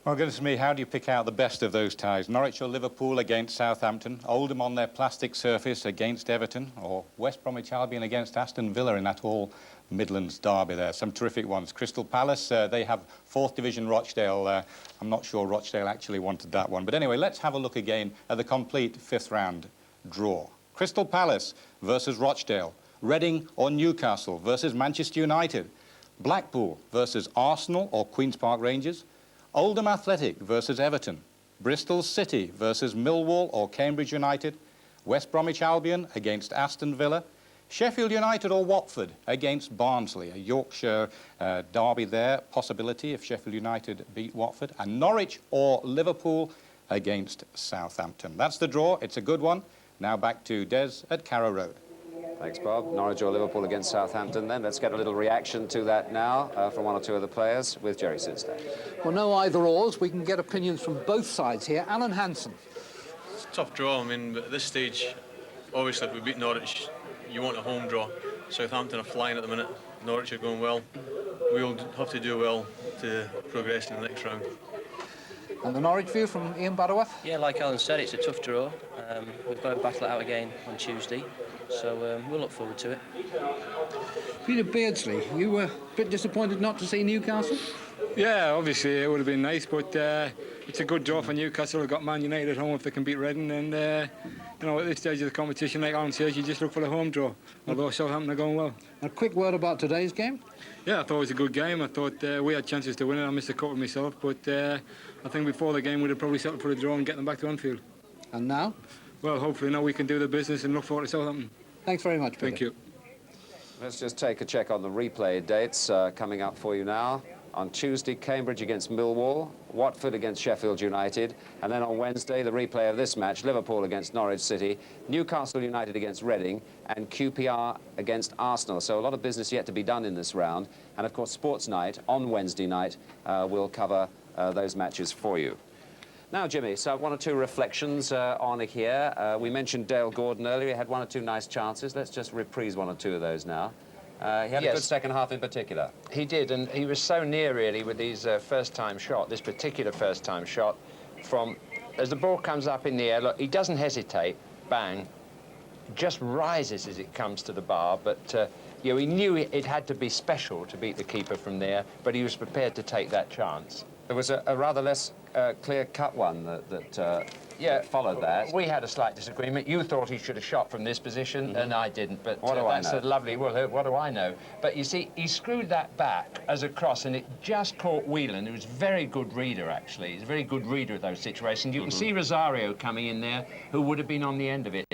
Well, goodness me, how do you pick out the best of those ties? Norwich or Liverpool against Southampton, Oldham on their plastic surface against Everton, or West Bromwich Albion against Aston Villa in that all Midlands derby there. Some terrific ones. Crystal Palace, they have 4th Division Rochdale. I'm not sure Rochdale actually wanted that one. But anyway, let's have a look again at the complete 5th round draw. Crystal Palace versus Rochdale. Reading or Newcastle versus Manchester United. Blackpool versus Arsenal or Queen's Park Rangers. Oldham Athletic versus Everton. Bristol City versus Millwall or Cambridge United. West Bromwich Albion against Aston Villa. Sheffield United or Watford against Barnsley. A Yorkshire derby there, possibility if Sheffield United beat Watford. And Norwich or Liverpool against Southampton. That's the draw. It's a good one. Now back to Des at Carrow Road. Thanks, Bob. Norwich or Liverpool against Southampton then. Let's get a little reaction to that now from one or two of the players with Jerry Sinsday. Well, no either-ors. We can get opinions from both sides here. Alan Hansen. It's a tough draw. I mean, but at this stage, obviously, if we beat Norwich, you want a home draw. Southampton are flying at the minute. Norwich are going well. We'll have to do well to progress in the next round. And the Norwich view from Ian Butterworth? Yeah, like Alan said, it's a tough draw. We've got to battle it out again on Tuesday, so we'll look forward to it. Peter Beardsley, you were a bit disappointed not to see Newcastle? Yeah, obviously it would have been nice, but it's a good draw for Newcastle. We've got Man United at home if they can beat Reading, and you know, at this stage of the competition, like Alan says, you just look for the home draw, although Southampton are going well. A quick word about today's game? Yeah, I thought it was a good game. I thought we had chances to win it. I missed a couple myself, but I think before the game we'd have probably settled for a draw and get them back to Anfield. And now? Well, hopefully now we can do the business and look forward to Southampton. Thanks very much, Peter. Thank you. Let's just take a check on the replay dates coming up for you now. On Tuesday, Cambridge against Millwall, Watford against Sheffield United, and then on Wednesday, the replay of this match, Liverpool against Norwich City, Newcastle United against Reading, and QPR against Arsenal. So a lot of business yet to be done in this round. And of course, Sports Night on Wednesday night will cover those matches for you. Now, Jimmy, so one or two reflections on here. We mentioned Dale Gordon earlier. He had one or two nice chances. Let's just reprise one or two of those now. He had a good second half in particular. He did, and he was so near, really, with his first-time shot, this particular first-time shot, from, as the ball comes up in the air, look, he doesn't hesitate, bang, just rises as it comes to the bar, but, you know, he knew it had to be special to beat the keeper from there, but he was prepared to take that chance. There was a rather less clear-cut one that followed that. We had a slight disagreement. You thought he should have shot from this position, and I didn't. But what do I know? That's a lovely. Well, what do I know? But you see, he screwed that back as a cross, and it just caught Whelan, who was a very good reader, actually. He's a very good reader of those situations. You can see Rosario coming in there, who would have been on the end of it.